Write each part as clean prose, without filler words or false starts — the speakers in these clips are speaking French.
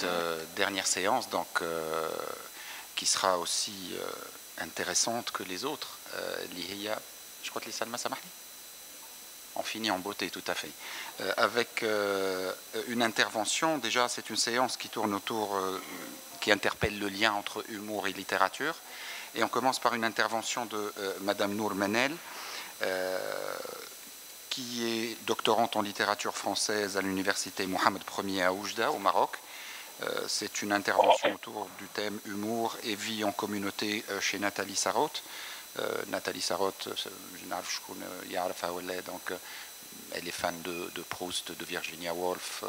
cette dernière séance, donc, qui sera aussi intéressante que les autres. Je crois que les Salma Samahni. On finit en beauté, tout à fait. Avec une intervention, déjà c'est une séance qui tourne autour, qui interpelle le lien entre humour et littérature. Et on commence par une intervention de Madame Nour Menel, qui est doctorante en littérature française à l'université Mohamed Ier à Oujda, au Maroc. C'est une intervention autour du thème humour et vie en communauté chez Nathalie Sarraute. Nathalie Sarraute, donc elle est fan de Proust, de Virginia Woolf.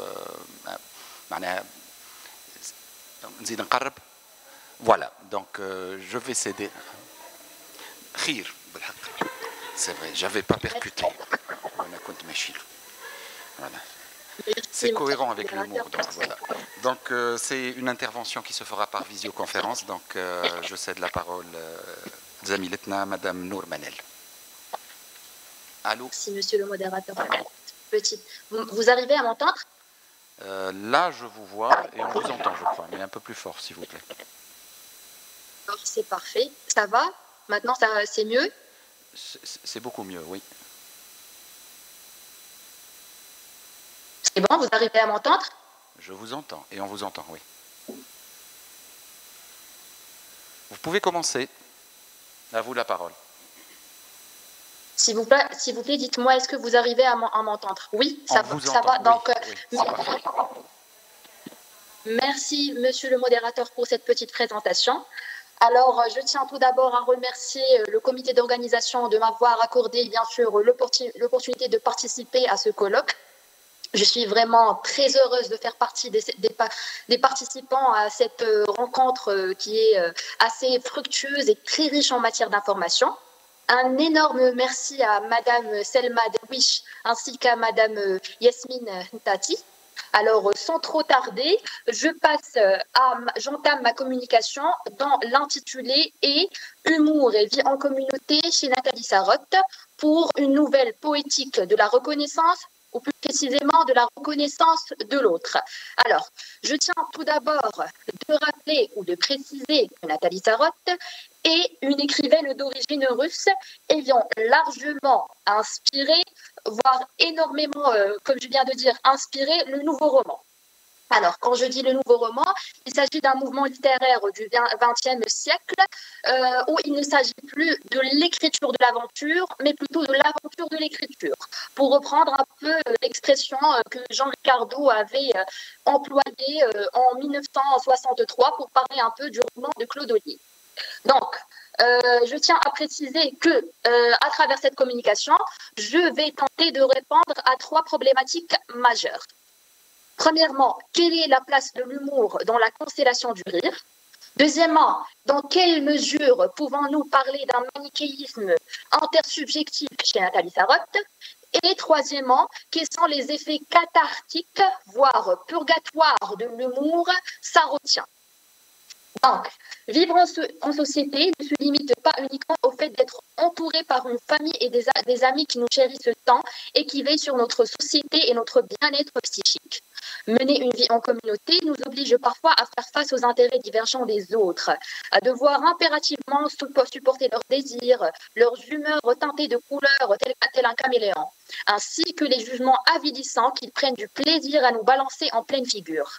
Voilà, donc je vais céder. C'est vrai, j'avais pas percuté. Voilà. C'est cohérent avec l'humour. Donc c'est une intervention qui se fera par visioconférence. Donc je cède la parole Zamiletna, Madame Nour Menel. Allô? Merci, monsieur le modérateur. Vous arrivez à m'entendre? Là, je vous vois et on vous entend, je crois, mais un peu plus fort, s'il vous plaît. C'est parfait. Ça va? Maintenant, c'est mieux? C'est beaucoup mieux, oui. C'est bon, vous arrivez à m'entendre? Je vous entends et on vous entend, oui. Vous pouvez commencer. À vous la parole. S'il vous plaît, dites-moi, est-ce que vous arrivez à m'entendre? Oui, ça va. Donc, oui, merci, monsieur le modérateur, pour cette petite présentation. Alors, je tiens tout d'abord à remercier le comité d'organisation de m'avoir accordé, bien sûr, l'opportunité de participer à ce colloque. Je suis vraiment très heureuse de faire partie des participants à cette rencontre qui est assez fructueuse et très riche en matière d'information. Un énorme merci à Madame Selma Derwish ainsi qu'à Madame Yasmine Ntati. Alors, sans trop tarder, j'entame ma communication dans l'intitulé et Humour et vie en communauté chez Nathalie Sarraute pour une nouvelle poétique de la reconnaissance, ou plus précisément de la reconnaissance de l'autre. Alors, je tiens tout d'abord de rappeler ou de préciser que Nathalie Sarraute est une écrivaine d'origine russe ayant largement inspiré, voire énormément, comme je viens de dire, inspiré le nouveau roman. Alors, quand je dis le nouveau roman, il s'agit d'un mouvement littéraire du XXe siècle où il ne s'agit plus de l'écriture de l'aventure, mais plutôt de l'aventure de l'écriture. Pour reprendre un peu l'expression que Jean Ricardo avait employée en 1963 pour parler un peu du roman de Claude Olivier. Donc, je tiens à préciser que, à travers cette communication, je vais tenter de répondre à 3 problématiques majeures. Premièrement, quelle est la place de l'humour dans la constellation du rire? Deuxièmement, dans quelle mesure pouvons-nous parler d'un manichéisme intersubjectif chez Nathalie Sarraute? Et troisièmement, quels sont les effets cathartiques, voire purgatoires de l'humour sarrautien? Donc, vivre en société ne se limite pas uniquement au fait d'être entouré par une famille et des amis qui nous chérissent tant et qui veillent sur notre société et notre bien-être psychique. Mener une vie en communauté nous oblige parfois à faire face aux intérêts divergents des autres, à devoir impérativement supporter leurs désirs, leurs humeurs teintées de couleurs tel un caméléon, ainsi que les jugements avilissants qu'ils prennent du plaisir à nous balancer en pleine figure.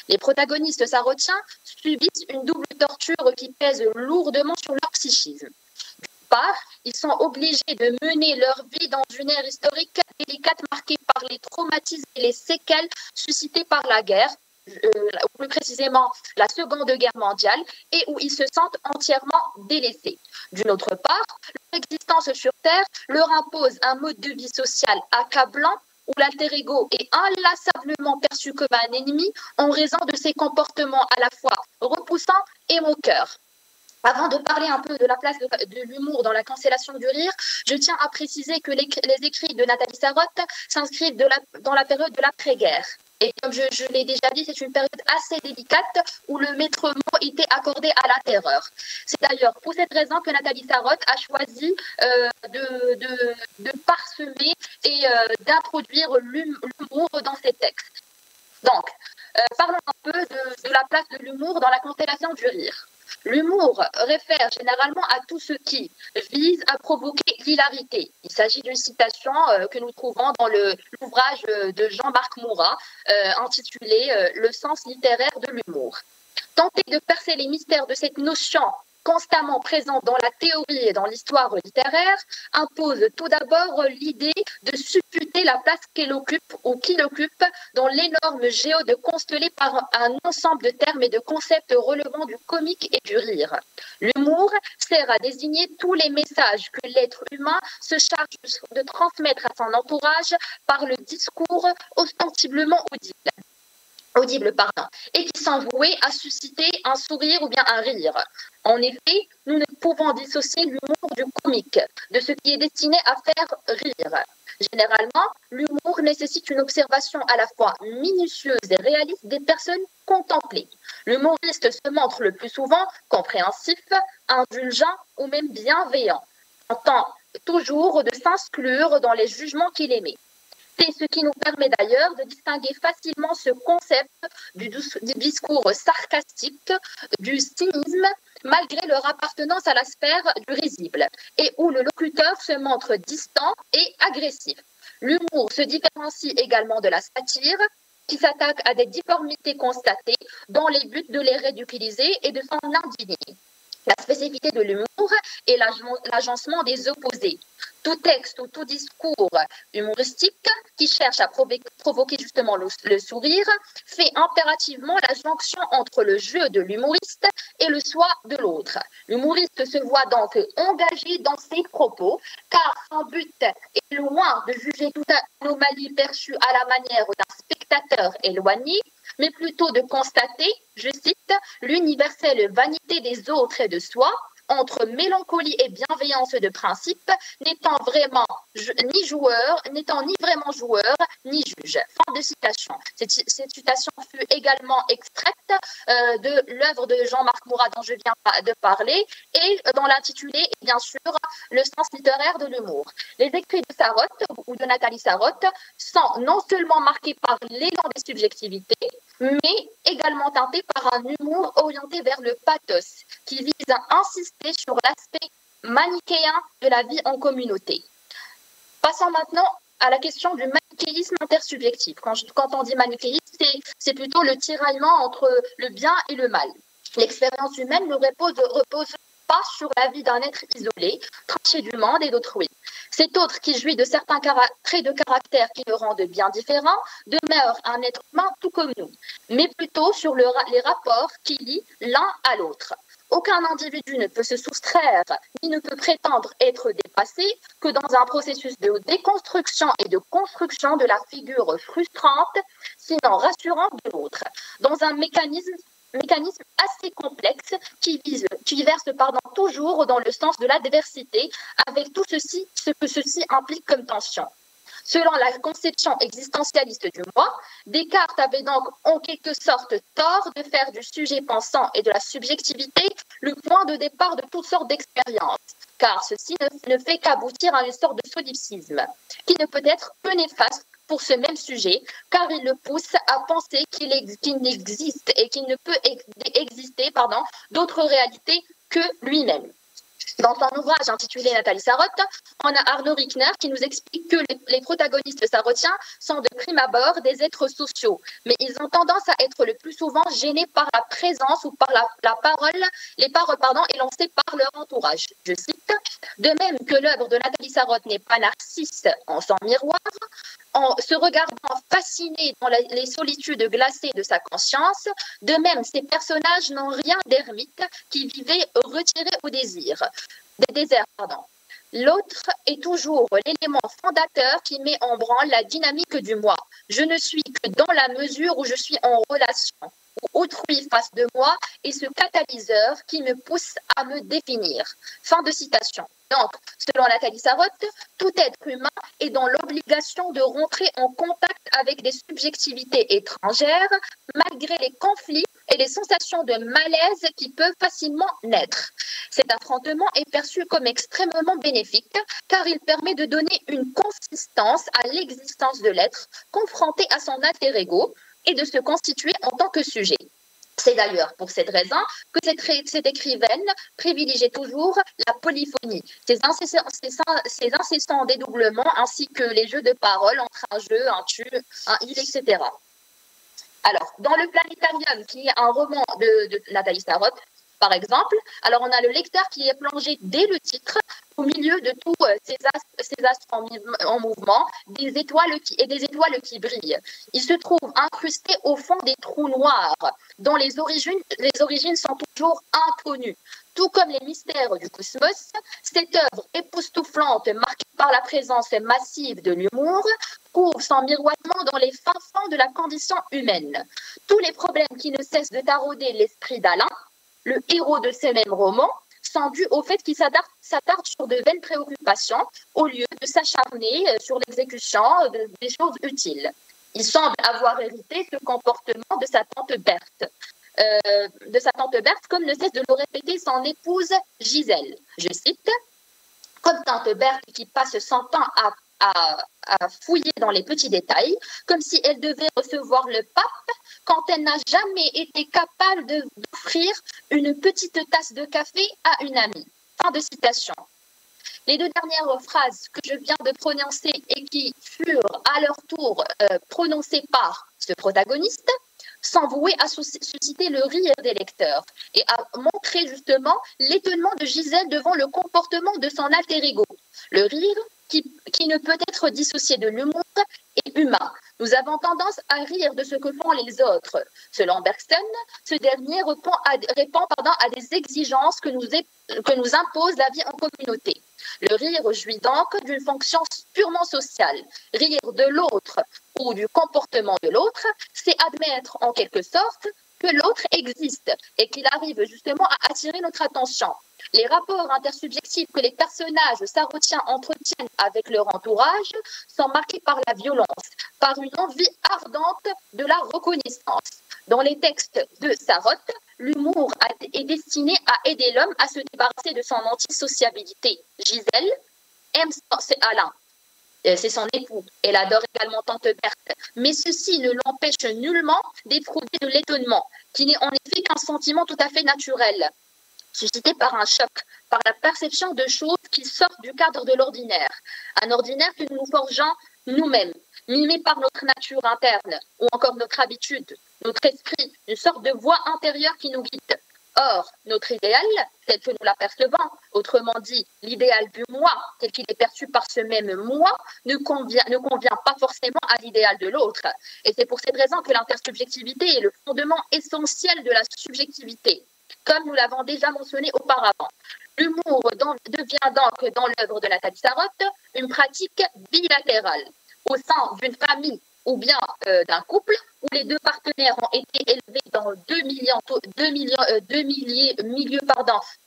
Les protagonistes sarrautiens subissent une double torture qui pèse lourdement sur leur psychisme. D'une part, ils sont obligés de mener leur vie dans une ère historique délicate marquée par les traumatismes et les séquelles suscités par la guerre, ou plus précisément la Seconde Guerre mondiale, et où ils se sentent entièrement délaissés. D'une autre part, leur existence sur Terre leur impose un mode de vie social accablant où l'alter ego est inlassablement perçu comme un ennemi en raison de ses comportements à la fois repoussants et moqueurs. Avant de parler un peu de la place de l'humour dans la constellation du rire, je tiens à préciser que les écrits de Nathalie Sarraute s'inscrivent dans la période de l'après-guerre. Et comme je l'ai déjà dit, c'est une période assez délicate où le maître mot était accordé à la terreur. C'est d'ailleurs pour cette raison que Nathalie Sarraute a choisi de parsemer et d'introduire l'humour dans ses textes. Donc, Parlons un peu de la place de l'humour dans la constellation du rire. L'humour réfère généralement à tout ce qui vise à provoquer l'hilarité. Il s'agit d'une citation que nous trouvons dans l'ouvrage de Jean-Marc Mourat intitulé Le sens littéraire de l'humour. Tenter de percer les mystères de cette notion constamment présente dans la théorie et dans l'histoire littéraire impose tout d'abord l'idée de supputer la place qu'elle occupe ou qu'il occupe dans l'énorme géode constellé par un ensemble de termes et de concepts relevant du comique et du rire. L'humour sert à désigner tous les messages que l'être humain se charge de transmettre à son entourage par le discours ostensiblement audible, et qui sont voués à susciter un sourire ou bien un rire. En effet, nous ne pouvons dissocier l'humour du comique, de ce qui est destiné à faire rire. Généralement, l'humour nécessite une observation à la fois minutieuse et réaliste des personnes contemplées. L'humoriste se montre le plus souvent compréhensif, indulgent ou même bienveillant, tentant toujours de s'inclure dans les jugements qu'il émet. C'est ce qui nous permet d'ailleurs de distinguer facilement ce concept du discours sarcastique, du cynisme, malgré leur appartenance à la sphère du risible, et où le locuteur se montre distant et agressif. L'humour se différencie également de la satire, qui s'attaque à des difformités constatées dans les buts de les ridiculiser et de s'en indigner. La spécificité de l'humour est l'agencement des opposés. Tout texte ou tout discours humoristique qui cherche à provoquer justement le sourire fait impérativement la jonction entre le jeu de l'humoriste et le soi de l'autre. L'humoriste se voit donc engagé dans ses propos car son but est loin de juger toute anomalie perçue à la manière d'un spectateur éloigné, mais plutôt de constater, je cite, l'universelle vanité des autres et de soi, entre mélancolie et bienveillance de principe, n'étant ni vraiment joueur, ni juge. Fin de citation. Cette citation fut également extraite de l'œuvre de Jean-Marc Mourat dont je viens de parler et dans l'intitulé, bien sûr, Le sens littéraire de l'humour. Les écrits de Sarraute ou de Nathalie Sarraute sont non seulement marqués par l'élan des subjectivités, mais également teintés par un humour orienté vers le pathos, qui vise à insister sur l'aspect manichéen de la vie en communauté. Passons maintenant à la question du manichéisme intersubjectif. Quand on dit manichéisme, c'est plutôt le tiraillement entre le bien et le mal. L'expérience humaine ne repose pas sur la vie d'un être isolé, tranché du monde et d'autrui. Cet autre qui jouit de certains traits de caractère qui le rendent bien différent demeure un être humain tout comme nous, mais plutôt sur les rapports qui lient l'un à l'autre. Aucun individu ne peut se soustraire ni ne peut prétendre être dépassé que dans un processus de déconstruction et de construction de la figure frustrante, sinon rassurante de l'autre, dans un mécanisme assez complexe qui verse toujours dans le sens de l'adversité, avec tout ce que ceci implique comme tension. Selon la conception existentialiste du moi, Descartes avait donc en quelque sorte tort de faire du sujet pensant et de la subjectivité le point de départ de toutes sortes d'expériences, car ceci ne fait qu'aboutir à une sorte de solipsisme, qui ne peut être que néfaste pour ce même sujet, car il le pousse à penser qu'il n'existe et qu'il ne peut exister d'autres réalités que lui-même. Dans son ouvrage intitulé Nathalie Sarraute, on a Arnaud Rickner qui nous explique que les protagonistes sarrautiens sont de prime abord des êtres sociaux, mais ils ont tendance à être le plus souvent gênés par la présence ou par les paroles élancées par leur entourage. Je cite, de même que l'œuvre de Nathalie Sarraute n'est pas narcisse en son miroir, en se regardant fasciné dans les solitudes glacées de sa conscience, de même ces personnages n'ont rien d'ermite qui vivait retiré au désir. Des déserts. L'autre est toujours l'élément fondateur qui met en branle la dynamique du moi. Je ne suis que dans la mesure où je suis en relation, où autrui face de moi est ce catalyseur qui me pousse à me définir. Fin de citation. Donc, selon Nathalie Sarraute, tout être humain est dans l'obligation de rentrer en contact avec des subjectivités étrangères, malgré les conflits et les sensations de malaise qui peuvent facilement naître. Cet affrontement est perçu comme extrêmement bénéfique, car il permet de donner une consistance à l'existence de l'être confronté à son alter ego, et de se constituer en tant que sujet. C'est d'ailleurs pour cette raison que cette écrivaine privilégiait toujours la polyphonie, ces incessants dédoublements ainsi que les jeux de paroles entre un je, un tu, un il, etc. Alors, dans le Planétarium, qui est un roman de Nathalie Sarraute, par exemple, alors on a le lecteur qui est plongé dès le titre au milieu de tous ces astres en mouvement, des étoiles qui brillent. Il se trouve incrusté au fond des trous noirs, dont les origines sont toujours inconnues. Tout comme les mystères du cosmos, cette œuvre époustouflante, marquée par la présence massive de l'humour, trouve son miroitement dans les fins fonds de la condition humaine. Tous les problèmes qui ne cessent de tarauder l'esprit d'Alain, le héros de ces mêmes romans, sont dus au fait qu'il s'attarde sur de vaines préoccupations au lieu de s'acharner sur l'exécution des choses utiles. Il semble avoir hérité ce comportement de sa tante Berthe. Comme ne cesse de le répéter son épouse Gisèle. Je cite, « Comme tante Berthe qui passe son temps à fouiller dans les petits détails, comme si elle devait recevoir le pape quand elle n'a jamais été capable d'offrir une petite tasse de café à une amie. » Fin de citation. Les deux dernières phrases que je viens de prononcer et qui furent à leur tour prononcées par ce protagoniste sont vouées à susciter le rire des lecteurs et à montrer justement l'étonnement de Gisèle devant le comportement de son alter ego. Le rire qui ne peut être dissocié de l'humour est humain. Nous avons tendance à rire de ce que font les autres. Selon Bergson, ce dernier répond à des exigences que nous impose la vie en communauté. Le rire jouit donc d'une fonction purement sociale. Rire de l'autre ou du comportement de l'autre, c'est admettre en quelque sorte que l'autre existe et qu'il arrive justement à attirer notre attention. Les rapports intersubjectifs que les personnages sarrautiens entretiennent avec leur entourage sont marqués par la violence, par une envie ardente de la reconnaissance. Dans les textes de Sarraute, l'humour est destiné à aider l'homme à se débarrasser de son antisociabilité. Gisèle aime Alain. C'est son époux. Elle adore également tante Berthe. Mais ceci ne l'empêche nullement d'éprouver de l'étonnement, qui n'est en effet qu'un sentiment tout à fait naturel, suscité par un choc, par la perception de choses qui sortent du cadre de l'ordinaire. Un ordinaire que nous forgeons nous-mêmes, mimé par notre nature interne, ou encore notre habitude, notre esprit, une sorte de voix intérieure qui nous guide. Or, notre idéal, tel que nous l'apercevons, autrement dit, l'idéal du moi, tel qu'il est perçu par ce même moi, ne convient pas forcément à l'idéal de l'autre. Et c'est pour cette raison que l'intersubjectivité est le fondement essentiel de la subjectivité, comme nous l'avons déjà mentionné auparavant. L'humour devient donc, dans l'œuvre de Nathalie Sarraute, une pratique bilatérale, au sein d'une famille ou bien d'un couple où les deux partenaires ont été élevés dans deux milieux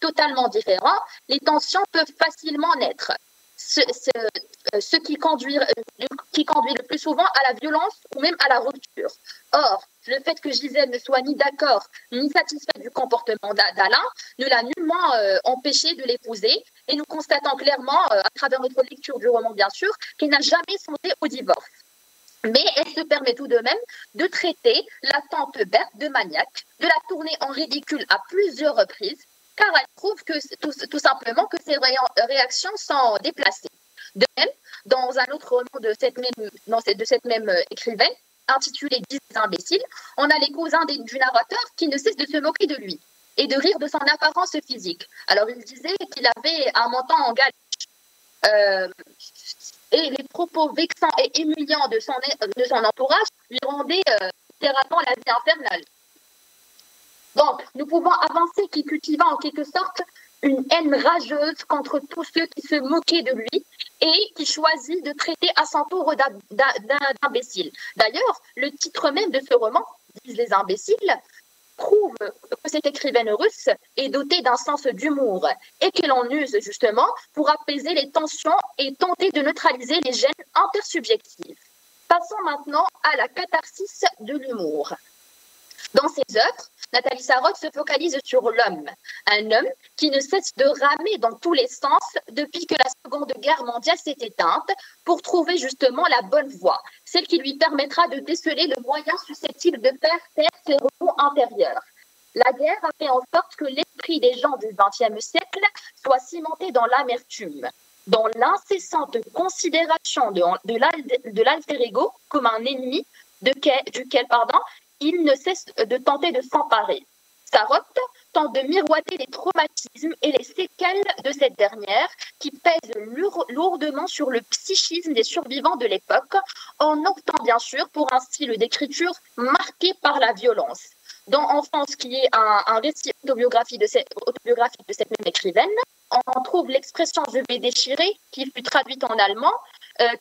totalement différents, les tensions peuvent facilement naître. Ce qui conduit le plus souvent à la violence ou même à la rupture. Or, le fait que Gisèle ne soit ni d'accord ni satisfaite du comportement d'Alain ne l'a nullement empêché de l'épouser et nous constatons clairement, à travers notre lecture du roman bien sûr, qu'elle n'a jamais songé au divorce. Mais elle se permet tout de même de traiter la tante Berthe de maniaque, de la tourner en ridicule à plusieurs reprises, car elle trouve que tout simplement que ses réactions sont déplacées. De même, dans un autre roman de cette même écrivaine, intitulé 10 imbéciles, on a les cousins du narrateur qui ne cessent de se moquer de lui et de rire de son apparence physique. Alors il disait qu'il avait un menton en galiche. Et les propos vexants et humiliants de son entourage lui rendaient littéralement la vie infernale. Donc, nous pouvons avancer qu'il cultiva en quelque sorte une haine rageuse contre tous ceux qui se moquaient de lui et qui choisit de traiter à son tour d'imbéciles. D'ailleurs, le titre même de ce roman, « Disent les imbéciles », prouve que cette écrivaine russe est dotée d'un sens d'humour et qu'elle en use justement pour apaiser les tensions et tenter de neutraliser les gènes intersubjectifs. Passons maintenant à la catharsis de l'humour. Dans ses œuvres, Nathalie Sarraute se focalise sur l'homme, un homme qui ne cesse de ramer dans tous les sens depuis que la Seconde Guerre mondiale s'est éteinte pour trouver justement la bonne voie, celle qui lui permettra de déceler le moyen susceptible de faire taire ses remous intérieurs. La guerre a fait en sorte que l'esprit des gens du XXe siècle soit cimenté dans l'amertume, dans l'incessante considération de l'alter ego comme un ennemi duquel il ne cesse de tenter de s'emparer. Sarraute tente de miroiter les traumatismes et les séquelles de cette dernière qui pèsent lourdement sur le psychisme des survivants de l'époque, en optant bien sûr pour un style d'écriture marqué par la violence. Dans Enfance, qui est un récit autobiographique de cette même écrivaine, on trouve l'expression « je vais déchirer » qui fut traduite en allemand,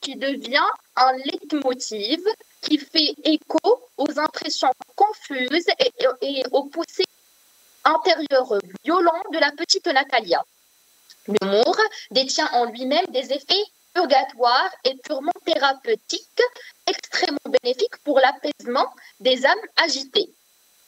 qui devient un leitmotiv qui fait écho aux impressions confuses et aux poussées intérieures violentes de la petite Natalia. L'humour détient en lui-même des effets purgatoires et purement thérapeutiques, extrêmement bénéfiques pour l'apaisement des âmes agitées.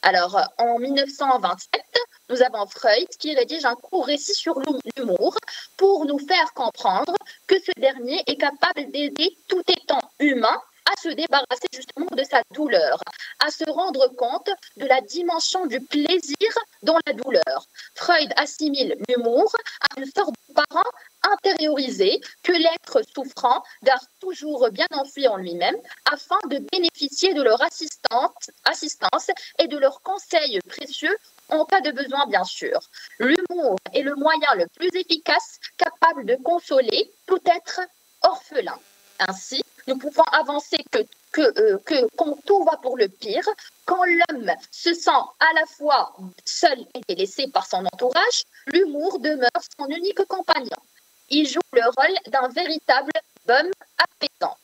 Alors, en 1927, nous avons Freud qui rédige un court récit sur l'humour pour nous faire comprendre que ce dernier est capable d'aider tout étant humain à se débarrasser justement de sa douleur, à se rendre compte de la dimension du plaisir dans la douleur. Freud assimile l'humour à une sorte de parent intériorisé que l'être souffrant garde toujours bien enfui en lui-même afin de bénéficier de leur assistance et de leurs conseils précieux en cas de besoin, bien sûr. L'humour est le moyen le plus efficace capable de consoler tout être orphelin. Ainsi, nous pouvons avancer que quand tout va pour le pire, quand l'homme se sent à la fois seul et délaissé par son entourage, l'humour demeure son unique compagnon. Il joue le rôle d'un véritable baume apaisant.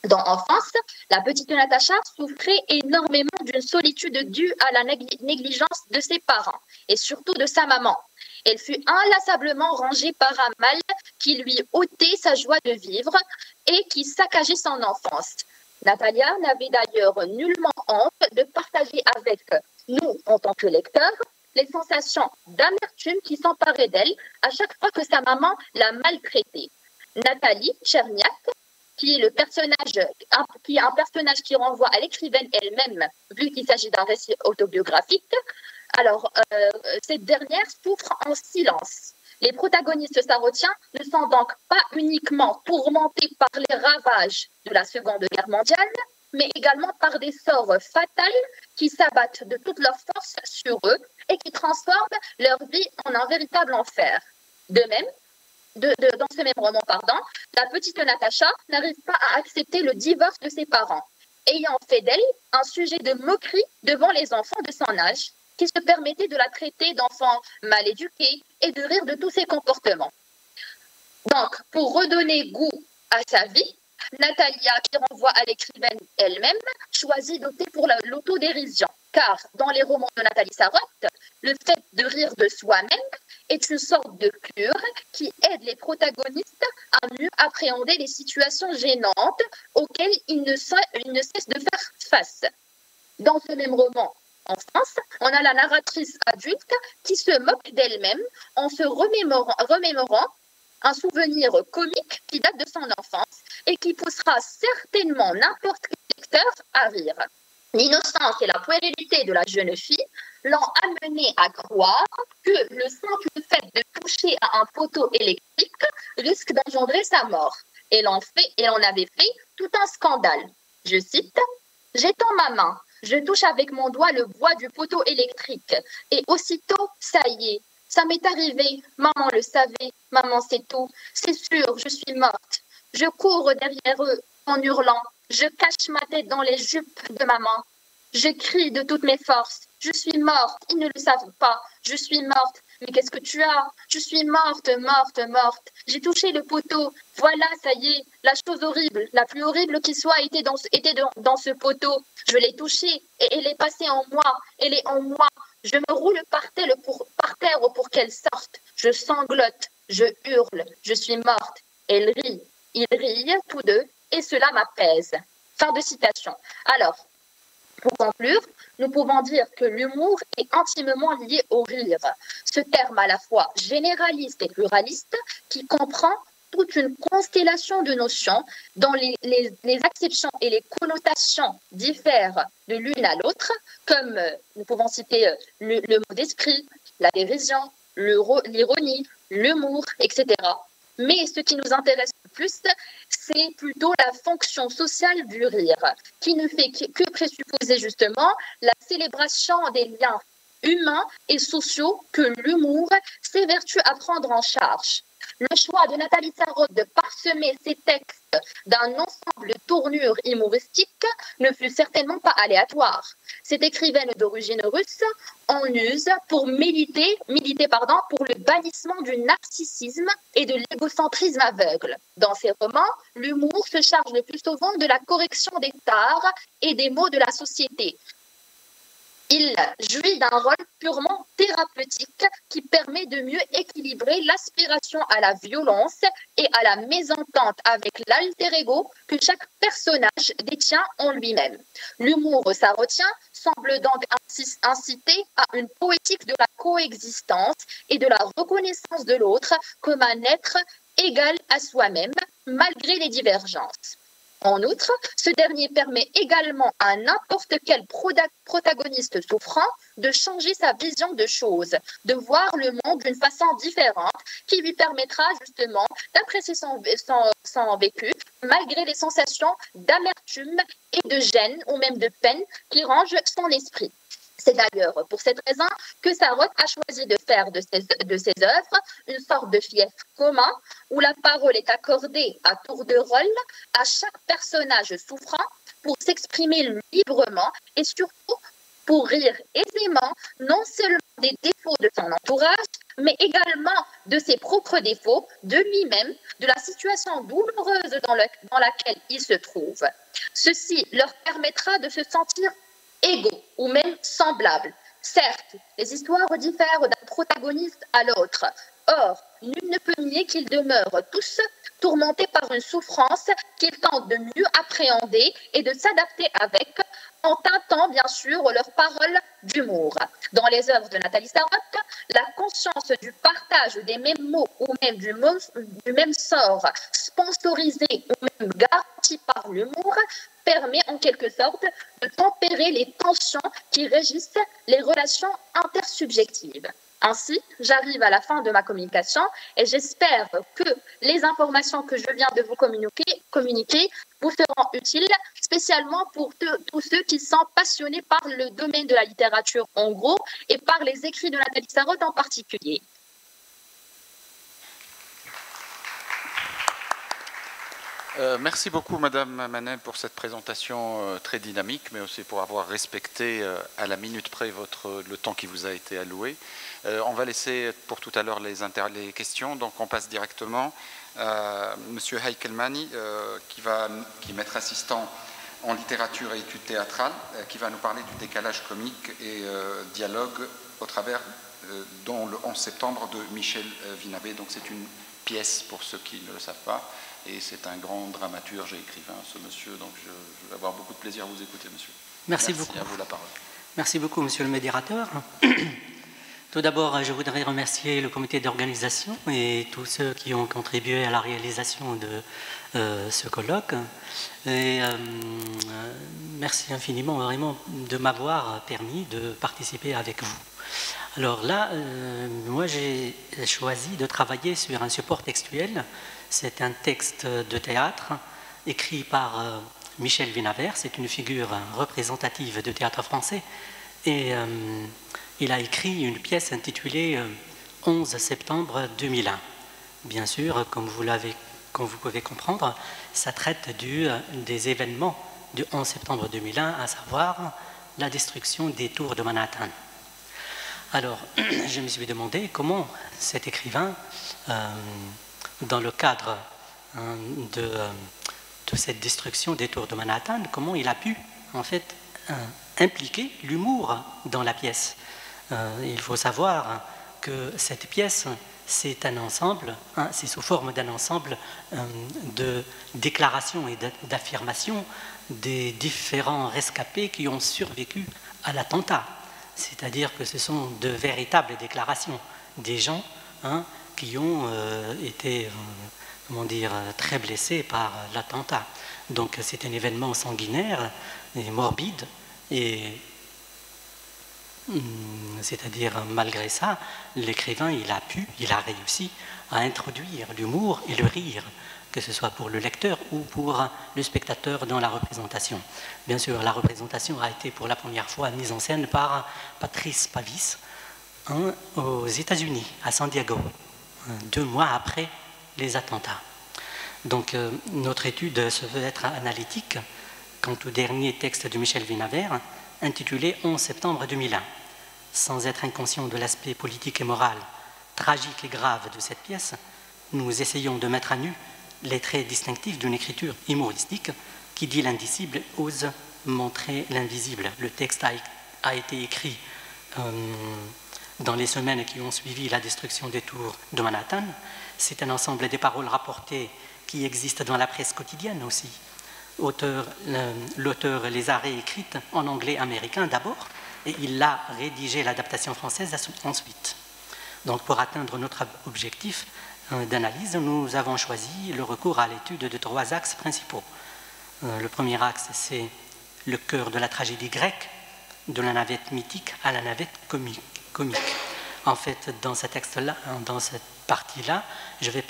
Dans Enfance, la petite Natacha souffrait énormément d'une solitude due à la négligence de ses parents et surtout de sa maman. Elle fut inlassablement rongée par un mal qui lui ôtait sa joie de vivre et qui saccageait son enfance. Natalia n'avait d'ailleurs nullement honte de partager avec nous, en tant que lecteurs, les sensations d'amertume qui s'emparaient d'elle à chaque fois que sa maman la maltraitait. Nathalie Tcherniak, qui est un personnage qui renvoie à l'écrivaine elle-même, vu qu'il s'agit d'un récit autobiographique. Alors, cette dernière souffre en silence. Les protagonistes sarrautiens ne sont donc pas uniquement tourmentés par les ravages de la Seconde Guerre mondiale, mais également par des sorts fatals qui s'abattent de toute leur force sur eux et qui transforment leur vie en un véritable enfer. De même, dans ce même roman, la petite Natacha n'arrive pas à accepter le divorce de ses parents, ayant fait d'elle un sujet de moquerie devant les enfants de son âge, qui se permettaient de la traiter d'enfant mal éduqué et de rire de tous ses comportements. Donc, pour redonner goût à sa vie, Natalia, qui renvoie à l'écrivaine elle-même, choisit d'opter pour l'autodérision, car dans les romans de Nathalie Sarraute, le fait de rire de soi-même est une sorte de cure qui aide les protagonistes à mieux appréhender les situations gênantes auxquelles ils ne cessent de faire face. Dans ce même roman, en France, on a la narratrice adulte qui se moque d'elle-même en se remémorant un souvenir comique qui date de son enfance et qui poussera certainement n'importe quel lecteur à rire. L'innocence et la puérilité de la jeune fille l'ont amenée à croire que le simple fait de toucher à un poteau électrique risque d'engendrer sa mort. Et l'on avait fait tout un scandale. Je cite, « J'étends ma main. Je touche avec mon doigt le bois du poteau électrique. Et aussitôt, ça y est, ça m'est arrivé. Maman le savait. Maman sait tout. C'est sûr, je suis morte. Je cours derrière eux en hurlant. Je cache ma tête dans les jupes de maman. Je crie de toutes mes forces. Je suis morte. Ils ne le savent pas. Je suis morte. Mais qu'est-ce que tu as? Je suis morte, morte, morte. J'ai touché le poteau. Voilà, ça y est. La chose horrible, la plus horrible qui soit, était dans ce poteau. Je l'ai touchée et elle est passée en moi. Elle est en moi. Je me roule par terre pour qu'elle sorte. Je sanglote. Je hurle. Je suis morte. Elle rit. Ils rient tous deux et cela m'apaise. Fin de citation. Alors, Pour conclure, nous pouvons dire que l'humour est intimement lié au rire. Ce terme à la fois généraliste et pluraliste qui comprend toute une constellation de notions dont les acceptions et les connotations diffèrent de l'une à l'autre, comme nous pouvons citer le mot d'esprit, la dérision, l'ironie, l'humour, etc. Mais ce qui nous intéresse le plus, c'est plutôt la fonction sociale du rire, qui ne fait que présupposer justement la célébration des liens humains et sociaux que l'humour s'évertue à prendre en charge. Le choix de Nathalie Sarraute de parsemer ses textes d'un ensemble de tournures humoristiques ne fut certainement pas aléatoire. Cette écrivaine d'origine russe en use pour militer pour le bannissement du narcissisme et de l'égocentrisme aveugle. Dans ses romans, l'humour se charge le plus souvent de la correction des tares et des maux de la société. Il jouit d'un rôle purement thérapeutique qui permet de mieux équilibrer l'aspiration à la violence et à la mésentente avec l'alter ego que chaque personnage détient en lui-même. L'humour sarrautien semble donc inciter à une poétique de la coexistence et de la reconnaissance de l'autre comme un être égal à soi-même malgré les divergences. En outre, ce dernier permet également à n'importe quel protagoniste souffrant de changer sa vision de choses, de voir le monde d'une façon différente qui lui permettra justement d'apprécier son vécu malgré les sensations d'amertume et de gêne ou même de peine qui rangent son esprit. C'est d'ailleurs pour cette raison que Sarraute a choisi de faire de ses œuvres une sorte de fief commun où la parole est accordée à tour de rôle à chaque personnage souffrant pour s'exprimer librement et surtout pour rire aisément non seulement des défauts de son entourage, mais également de ses propres défauts, de lui-même, de la situation douloureuse dans laquelle il se trouve. Ceci leur permettra de se sentir égaux ou même semblables. Certes, les histoires diffèrent d'un protagoniste à l'autre. Or, nul ne peut nier qu'ils demeurent tous tourmentés par une souffrance qu'ils tentent de mieux appréhender et de s'adapter avec, en teintant bien sûr leurs paroles d'humour. Dans les œuvres de Nathalie Sarraute, la conscience du partage des mêmes mots ou même du même sort sponsorisé ou même garanti par l'humour permet en quelque sorte de tempérer les tensions qui régissent les relations intersubjectives. Ainsi, j'arrive à la fin de ma communication et j'espère que les informations que je viens de vous communiquer vous seront utiles, spécialement pour tous ceux qui sont passionnés par le domaine de la littérature en gros et par les écrits de Nathalie Sarraute en particulier. Merci beaucoup Madame Manel pour cette présentation très dynamique, mais aussi pour avoir respecté à la minute près le temps qui vous a été alloué. On va laisser pour tout à l'heure les questions, donc on passe directement à Monsieur Heikelmani, qui est maître assistant en littérature et études théâtrales, qui va nous parler du décalage comique et dialogue au travers dont le 11 septembre de Michel Vinabé. Donc c'est une pièce pour ceux qui ne le savent pas. Et c'est un grand dramaturge et écrivain, ce monsieur. Donc je vais avoir beaucoup de plaisir à vous écouter, monsieur. Merci beaucoup. À vous la parole. Merci beaucoup, monsieur le médiateur. Tout d'abord, je voudrais remercier le comité d'organisation et tous ceux qui ont contribué à la réalisation de ce colloque. Et merci infiniment, vraiment, de m'avoir permis de participer avec vous. Alors là, moi, j'ai choisi de travailler sur un support textuel. C'est un texte de théâtre écrit par Michel Vinabert. C'est une figure représentative du théâtre français. Et il a écrit une pièce intitulée 11 septembre 2001. Bien sûr, comme vous pouvez comprendre, ça traite des événements du 11 septembre 2001, à savoir la destruction des tours de Manhattan. Alors, je me suis demandé comment cet écrivain, dans le cadre de cette destruction des tours de Manhattan, comment il a pu, en fait, impliquer l'humour dans la pièce. Il faut savoir que cette pièce c'est un ensemble, hein, c'est sous forme d'un ensemble de déclarations et d'affirmations des différents rescapés qui ont survécu à l'attentat. C'est-à-dire que ce sont de véritables déclarations des gens, hein, qui ont été comment dire, très blessés par l'attentat. Donc c'est un événement sanguinaire et morbide, et c'est-à-dire malgré ça, l'écrivain il a réussi à introduire l'humour et le rire, que ce soit pour le lecteur ou pour le spectateur dans la représentation. Bien sûr, la représentation a été pour la première fois mise en scène par Patrice Pavis, hein, aux États-Unis, à San Diego, 2 mois après les attentats. Donc notre étude se veut être analytique quant au dernier texte de Michel Vinaver, intitulé 11 septembre 2001. Sans être inconscient de l'aspect politique et moral, tragique et grave de cette pièce, nous essayons de mettre à nu les traits distinctifs d'une écriture humoristique qui dit l'indicible ose montrer l'invisible. Le texte a été écrit dans les semaines qui ont suivi la destruction des tours de Manhattan. C'est un ensemble des paroles rapportées qui existent dans la presse quotidienne aussi. L'auteur les a réécrites en anglais américain d'abord, et il a rédigé l'adaptation française ensuite. Donc pour atteindre notre objectif d'analyse, nous avons choisi le recours à l'étude de 3 axes principaux. Le premier axe, c'est le cœur de la tragédie grecque, de la navette mythique à la navette comique. En fait, dans ce texte-là, dans cette partie-là, je vais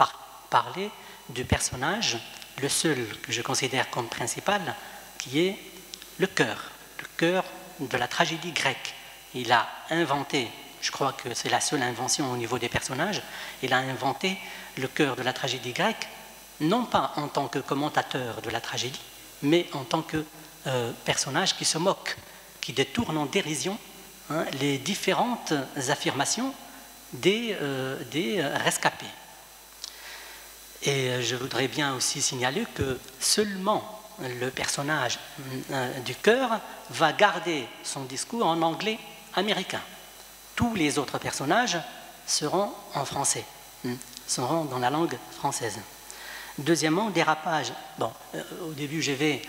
parler du personnage, le seul que je considère comme principal, qui est le cœur de la tragédie grecque. Il a inventé, je crois que c'est la seule invention au niveau des personnages, il a inventé le cœur de la tragédie grecque, non pas en tant que commentateur de la tragédie, mais en tant que personnage qui se moque, qui détourne en dérision, hein, les différentes affirmations des rescapés. Et je voudrais bien aussi signaler que seulement le personnage du cœur va garder son discours en anglais américain. Tous les autres personnages seront en français, seront dans la langue française. Deuxièmement, dérapage. Bon, au début, je vais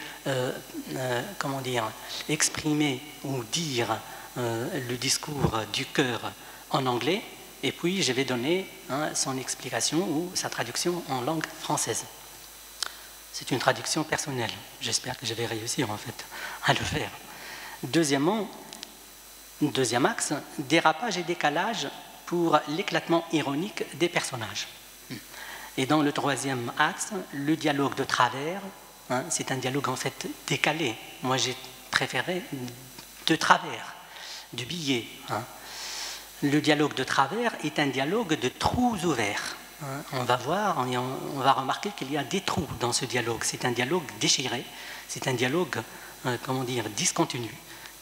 exprimer ou dire le discours du cœur en anglais, et puis je vais donner son explication ou sa traduction en langue française. C'est une traduction personnelle. J'espère que je vais réussir en fait à le faire. Deuxièmement, deuxième axe, dérapage et décalage pour l'éclatement ironique des personnages. Et dans le troisième axe, le dialogue de travers, c'est un dialogue en fait décalé. Moi j'ai préféré de travers, du biais. Le dialogue de travers est un dialogue de trous ouverts. On va voir, on va remarquer qu'il y a des trous dans ce dialogue. C'est un dialogue déchiré, c'est un dialogue, discontinu,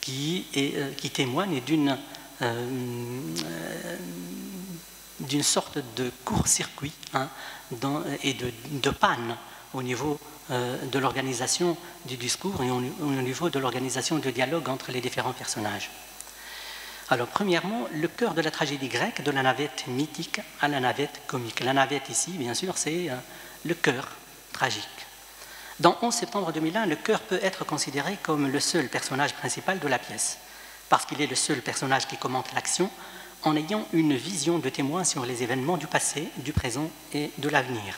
qui témoigne d'une sorte de court-circuit et de panne au niveau de l'organisation du discours et au niveau de l'organisation du dialogue entre les différents personnages. Alors, premièrement, le cœur de la tragédie grecque, de la navette mythique à la navette comique. La navette ici, bien sûr, c'est le cœur tragique. Dans 11 septembre 2001, le cœur peut être considéré comme le seul personnage principal de la pièce, parce qu'il est le seul personnage qui commente l'action en ayant une vision de témoin sur les événements du passé, du présent et de l'avenir.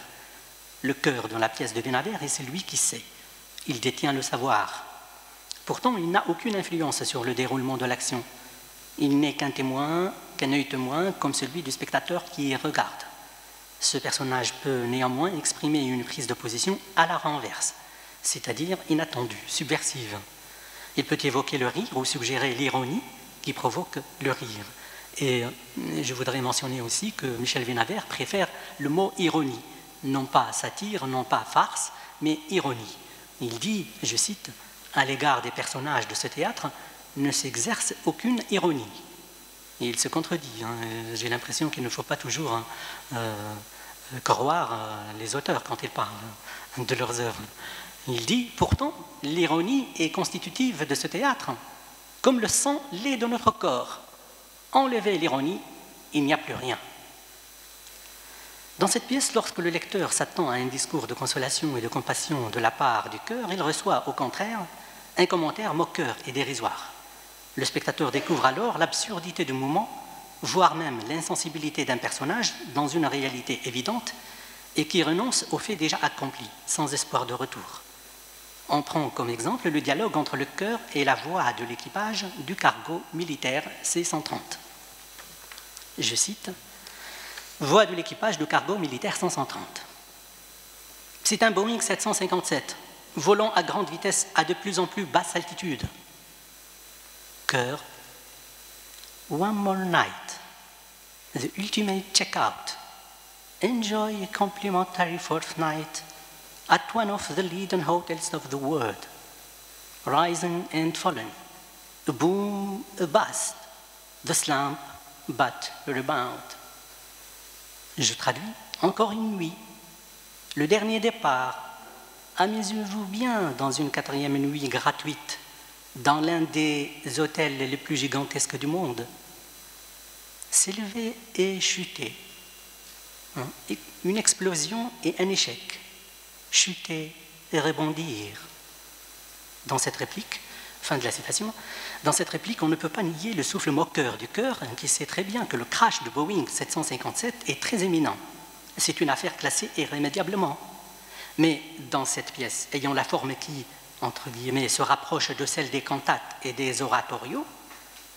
Le cœur dans la pièce de Vinaver est celui qui sait. Il détient le savoir. Pourtant, il n'a aucune influence sur le déroulement de l'action. Il n'est qu'un témoin, qu'un œil témoin, comme celui du spectateur qui regarde. Ce personnage peut néanmoins exprimer une prise de position à la renverse, c'est-à-dire inattendue, subversive. Il peut évoquer le rire ou suggérer l'ironie qui provoque le rire. Et je voudrais mentionner aussi que Michel Vinaver préfère le mot ironie, non pas satire, non pas farce, mais ironie. Il dit, je cite, « À l'égard des personnages de ce théâtre, ne s'exerce aucune ironie. » Et il se contredit. J'ai l'impression qu'il ne faut pas toujours croire les auteurs quand ils parlent de leurs œuvres. Il dit, pourtant, l'ironie est constitutive de ce théâtre, comme le sang l'est de notre corps. Enlevez l'ironie, il n'y a plus rien. Dans cette pièce, lorsque le lecteur s'attend à un discours de consolation et de compassion de la part du chœur, il reçoit au contraire un commentaire moqueur et dérisoire. Le spectateur découvre alors l'absurdité du moment, voire même l'insensibilité d'un personnage dans une réalité évidente et qui renonce au fait déjà accompli, sans espoir de retour. On prend comme exemple le dialogue entre le chœur et la voix de l'équipage du cargo militaire C-130. Je cite, « Voix de l'équipage du cargo militaire 130. C'est un Boeing 757, volant à grande vitesse à de plus en plus basse altitude. Chœur, one more night, the ultimate checkout. Enjoy a complimentary fortnight at one of the leading hotels of the world. Rising and fallen, a boom, a bust, the slump, but a rebound. » Je traduis, encore une nuit, le dernier départ. Amusez-vous bien dans une 4e nuit gratuite, dans l'un des hôtels les plus gigantesques du monde. S'élever et chuter. Une explosion et un échec. Chuter et rebondir. Dans cette réplique, fin de la citation, dans cette réplique, on ne peut pas nier le souffle moqueur du chœur qui sait très bien que le crash de Boeing 757 est très éminent. C'est une affaire classée irrémédiablement. Mais dans cette pièce, ayant la forme qui, entre guillemets, se rapproche de celle des cantates et des oratorios,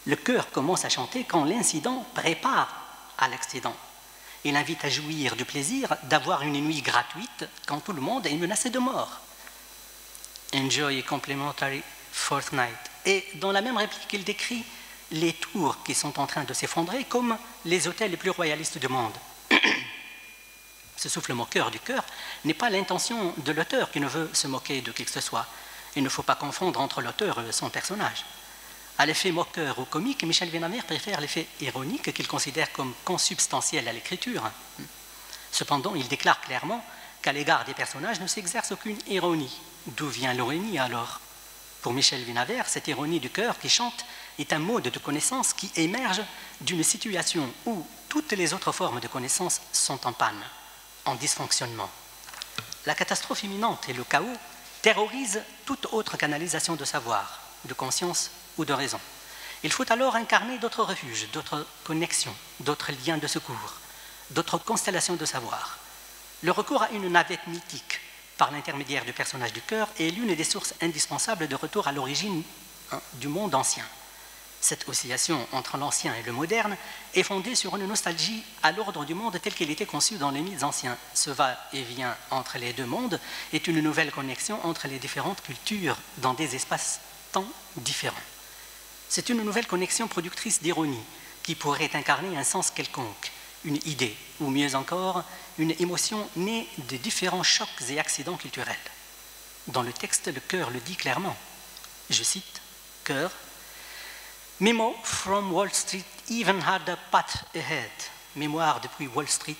le chœur commence à chanter quand l'incident prépare à l'accident. Il invite à jouir du plaisir d'avoir une nuit gratuite quand tout le monde est menacé de mort. Enjoy a complimentary fortnight. Et dans la même réplique, il décrit les tours qui sont en train de s'effondrer comme les hôtels les plus royalistes du monde. Ce souffle moqueur du chœur n'est pas l'intention de l'auteur qui ne veut se moquer de qui que ce soit. Il ne faut pas confondre entre l'auteur et son personnage. À l'effet moqueur ou comique, Michel Vinaver préfère l'effet ironique qu'il considère comme consubstantiel à l'écriture. Cependant, il déclare clairement qu'à l'égard des personnages ne s'exerce aucune ironie. D'où vient l'ironie alors? Pour Michel Vinaver, cette ironie du chœur qui chante est un mode de connaissance qui émerge d'une situation où toutes les autres formes de connaissance sont en panne, en dysfonctionnement. La catastrophe imminente et le chaos terrorisent toute autre canalisation de savoir, de conscience ou de raison. Il faut alors incarner d'autres refuges, d'autres connexions, d'autres liens de secours, d'autres constellations de savoir. Le recours à une navette mythique par l'intermédiaire du personnage du chœur est l'une des sources indispensables de retour à l'origine du monde ancien. Cette oscillation entre l'ancien et le moderne est fondée sur une nostalgie à l'ordre du monde tel qu'il était conçu dans les mythes anciens. Ce va-et-vient entre les deux mondes est une nouvelle connexion entre les différentes cultures dans des espaces-temps différents. C'est une nouvelle connexion productrice d'ironie qui pourrait incarner un sens quelconque, une idée, ou mieux encore, une émotion née de différents chocs et accidents culturels. Dans le texte, le chœur le dit clairement. Je cite, chœur, Memo from Wall Street even had a path ahead. Mémoire depuis Wall Street,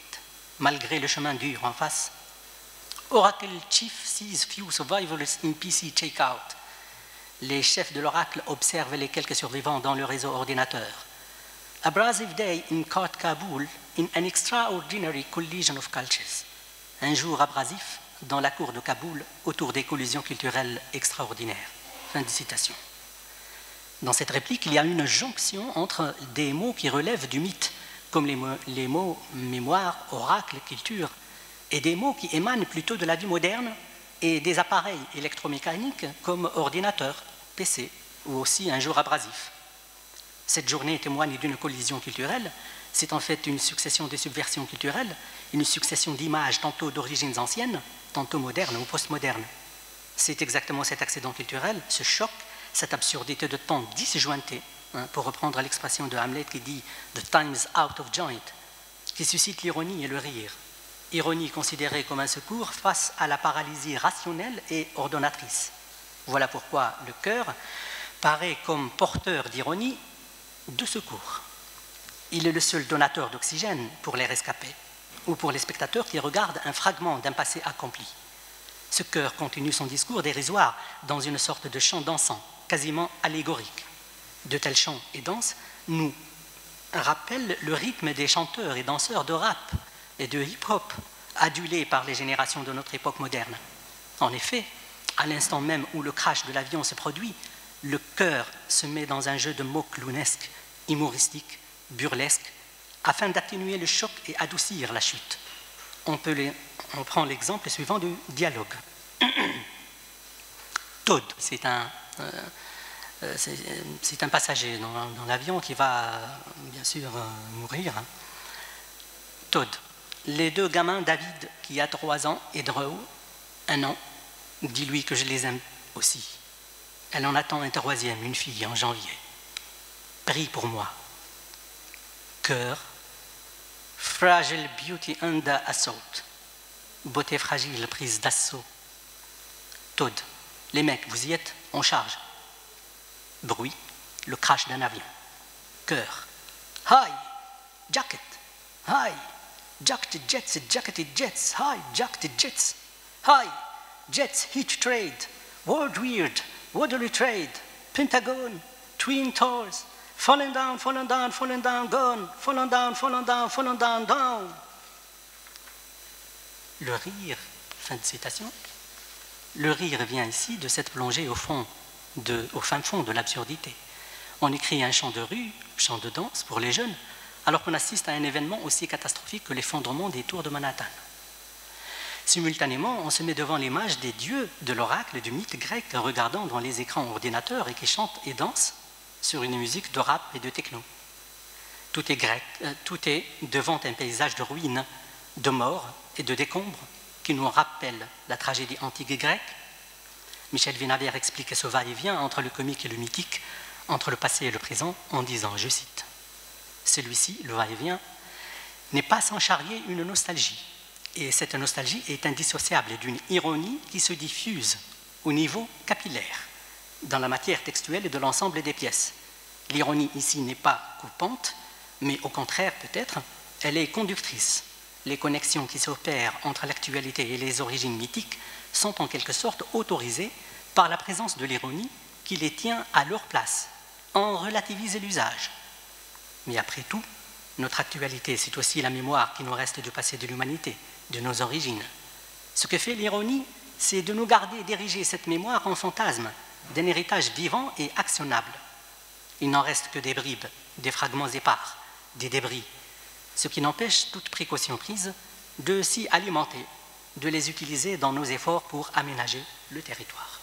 malgré le chemin dur en face. Oracle Chief sees few survivors in PC checkout. Les chefs de l'oracle observent les quelques survivants dans le réseau ordinateur. Abrasive day in Court Kabul in an extraordinary collision of cultures. Un jour abrasif dans la cour de Kaboul autour des collisions culturelles extraordinaires. Fin de citation. Dans cette réplique, il y a une jonction entre des mots qui relèvent du mythe, comme les mots mémoire, oracle, culture, et des mots qui émanent plutôt de la vie moderne et des appareils électromécaniques comme ordinateur, PC, ou aussi un jour abrasif. Cette journée témoigne d'une collision culturelle. C'est en fait une succession de subversions culturelles, une succession d'images tantôt d'origines anciennes, tantôt modernes ou postmodernes. C'est exactement cet accident culturel, ce choc, cette absurdité de temps disjointé, pour reprendre l'expression de Hamlet qui dit « the time's out of joint », qui suscite l'ironie et le rire. Ironie considérée comme un secours face à la paralysie rationnelle et ordonnatrice. Voilà pourquoi le chœur paraît comme porteur d'ironie de secours. Il est le seul donateur d'oxygène pour les rescapés ou pour les spectateurs qui regardent un fragment d'un passé accompli. Ce chœur continue son discours dérisoire dans une sorte de chant dansant, quasiment allégorique. De tels chants et danses nous rappellent le rythme des chanteurs et danseurs de rap et de hip-hop adulés par les générations de notre époque moderne. En effet, à l'instant même où le crash de l'avion se produit, le cœur se met dans un jeu de mots clownesques, humoristiques, burlesques, afin d'atténuer le choc et adoucir la chute. On prend l'exemple suivant du dialogue. Todd, c'est un passager dans l'avion qui va bien sûr mourir. Todd, les deux gamins, David qui a 3 ans et Drew, 1 an, dis-lui que je les aime aussi. Elle en attend un 3e, une fille, en janvier. Prie pour moi. Cœur, fragile beauty under assault. Beauté fragile prise d'assaut. Todd, les mecs, vous y êtes? On charge. Bruit, le crash d'un avion. Cœur, hi, jacket, hi, jacketed jets, hi, jacketed jets, hi, jets, heat trade, world weird, watery trade, Pentagon, Twin Towers, falling down, gone, falling down, down. Le rire, fin de citation, le rire vient ici de cette plongée au fin fond de l'absurdité. On écrit un chant de rue, chant de danse pour les jeunes, alors qu'on assiste à un événement aussi catastrophique que l'effondrement des tours de Manhattan. Simultanément, on se met devant l'image des dieux de l'oracle du mythe grec regardant dans les écrans ordinateurs et qui chantent et dansent sur une musique de rap et de techno. Tout est grec, tout est devant un paysage de ruines, de morts et de décombres qui nous rappelle la tragédie antique grecque. Michel Vinaver explique ce va-et-vient entre le comique et le mythique, entre le passé et le présent, en disant, je cite, « Celui-ci, le va-et-vient, n'est pas sans charrier une nostalgie, et cette nostalgie est indissociable d'une ironie qui se diffuse au niveau capillaire, dans la matière textuelle de l'ensemble des pièces. L'ironie ici n'est pas coupante, mais au contraire peut-être, elle est conductrice. Les connexions qui s'opèrent entre l'actualité et les origines mythiques sont en quelque sorte autorisées par la présence de l'ironie qui les tient à leur place, en relativiser l'usage. Mais après tout, notre actualité, c'est aussi la mémoire qui nous reste du passé de l'humanité, de nos origines. Ce que fait l'ironie, c'est de nous garder d'ériger cette mémoire en fantasme, d'un héritage vivant et actionnable. Il n'en reste que des bribes, des fragments épars, des débris, ce qui n'empêche toute précaution prise de s'y alimenter, de les utiliser dans nos efforts pour aménager le territoire.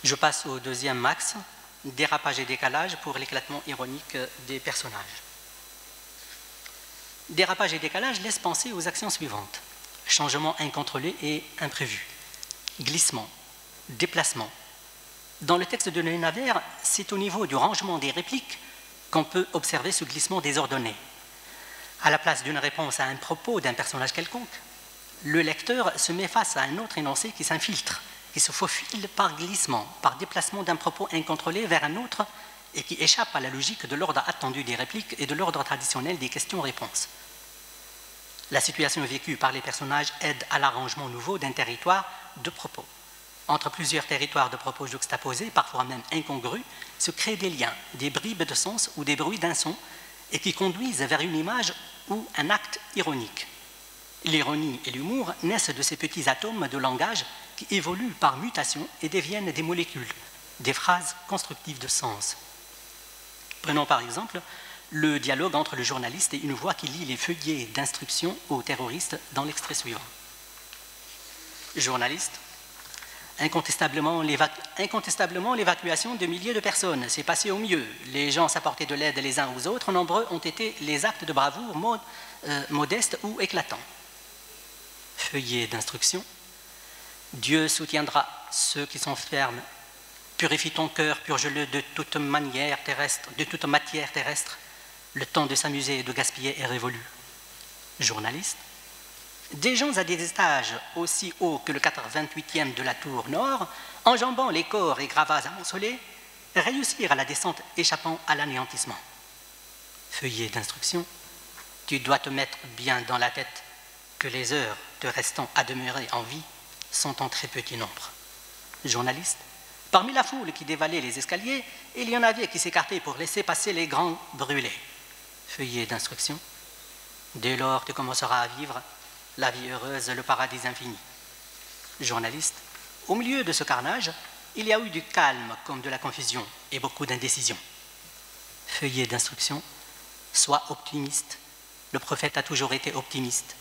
Je passe au deuxième axe, dérapage et décalage pour l'éclatement ironique des personnages. Dérapage et décalage laissent penser aux actions suivantes. Changement incontrôlé et imprévu. Glissement. Déplacement. Dans le texte de Vinaver, c'est au niveau du rangement des répliques qu'on peut observer ce glissement désordonné. À la place d'une réponse à un propos d'un personnage quelconque, le lecteur se met face à un autre énoncé qui s'infiltre, qui se faufile par glissement, par déplacement d'un propos incontrôlé vers un autre et qui échappe à la logique de l'ordre attendu des répliques et de l'ordre traditionnel des questions-réponses. La situation vécue par les personnages aide à l'arrangement nouveau d'un territoire de propos. Entre plusieurs territoires de propos juxtaposés, parfois même incongrus, se créent des liens, des bribes de sens ou des bruits d'un son, et qui conduisent vers une image ou un acte ironique. L'ironie et l'humour naissent de ces petits atomes de langage qui évoluent par mutation et deviennent des molécules, des phrases constructives de sens. Prenons par exemple le dialogue entre le journaliste et une voix qui lit les feuillets d'instruction aux terroristes dans l'extrait suivant. Journaliste. Incontestablement, l'évacuation de milliers de personnes s'est passée au mieux. Les gens s'apportaient de l'aide les uns aux autres. Nombreux ont été les actes de bravoure modestes ou éclatants. Feuillet d'instruction. Dieu soutiendra ceux qui sont fermes. Purifie ton cœur, purge-le de toute matière terrestre. Le temps de s'amuser et de gaspiller est révolu. Journaliste. Des gens à des étages aussi hauts que le 88e de la tour nord, enjambant les corps et gravats amoncelés, réussirent à la descente échappant à l'anéantissement. Feuillet d'instruction. Tu dois te mettre bien dans la tête que les heures te restant à demeurer en vie sont en très petit nombre. Journaliste. Parmi la foule qui dévalait les escaliers, il y en avait qui s'écartaient pour laisser passer les grands brûlés. Feuillet d'instruction. Dès lors, tu commenceras à vivre la vie heureuse, le paradis infini. Journaliste, au milieu de ce carnage, il y a eu du calme comme de la confusion et beaucoup d'indécision. Feuillet d'instruction, sois optimiste. Le prophète a toujours été optimiste.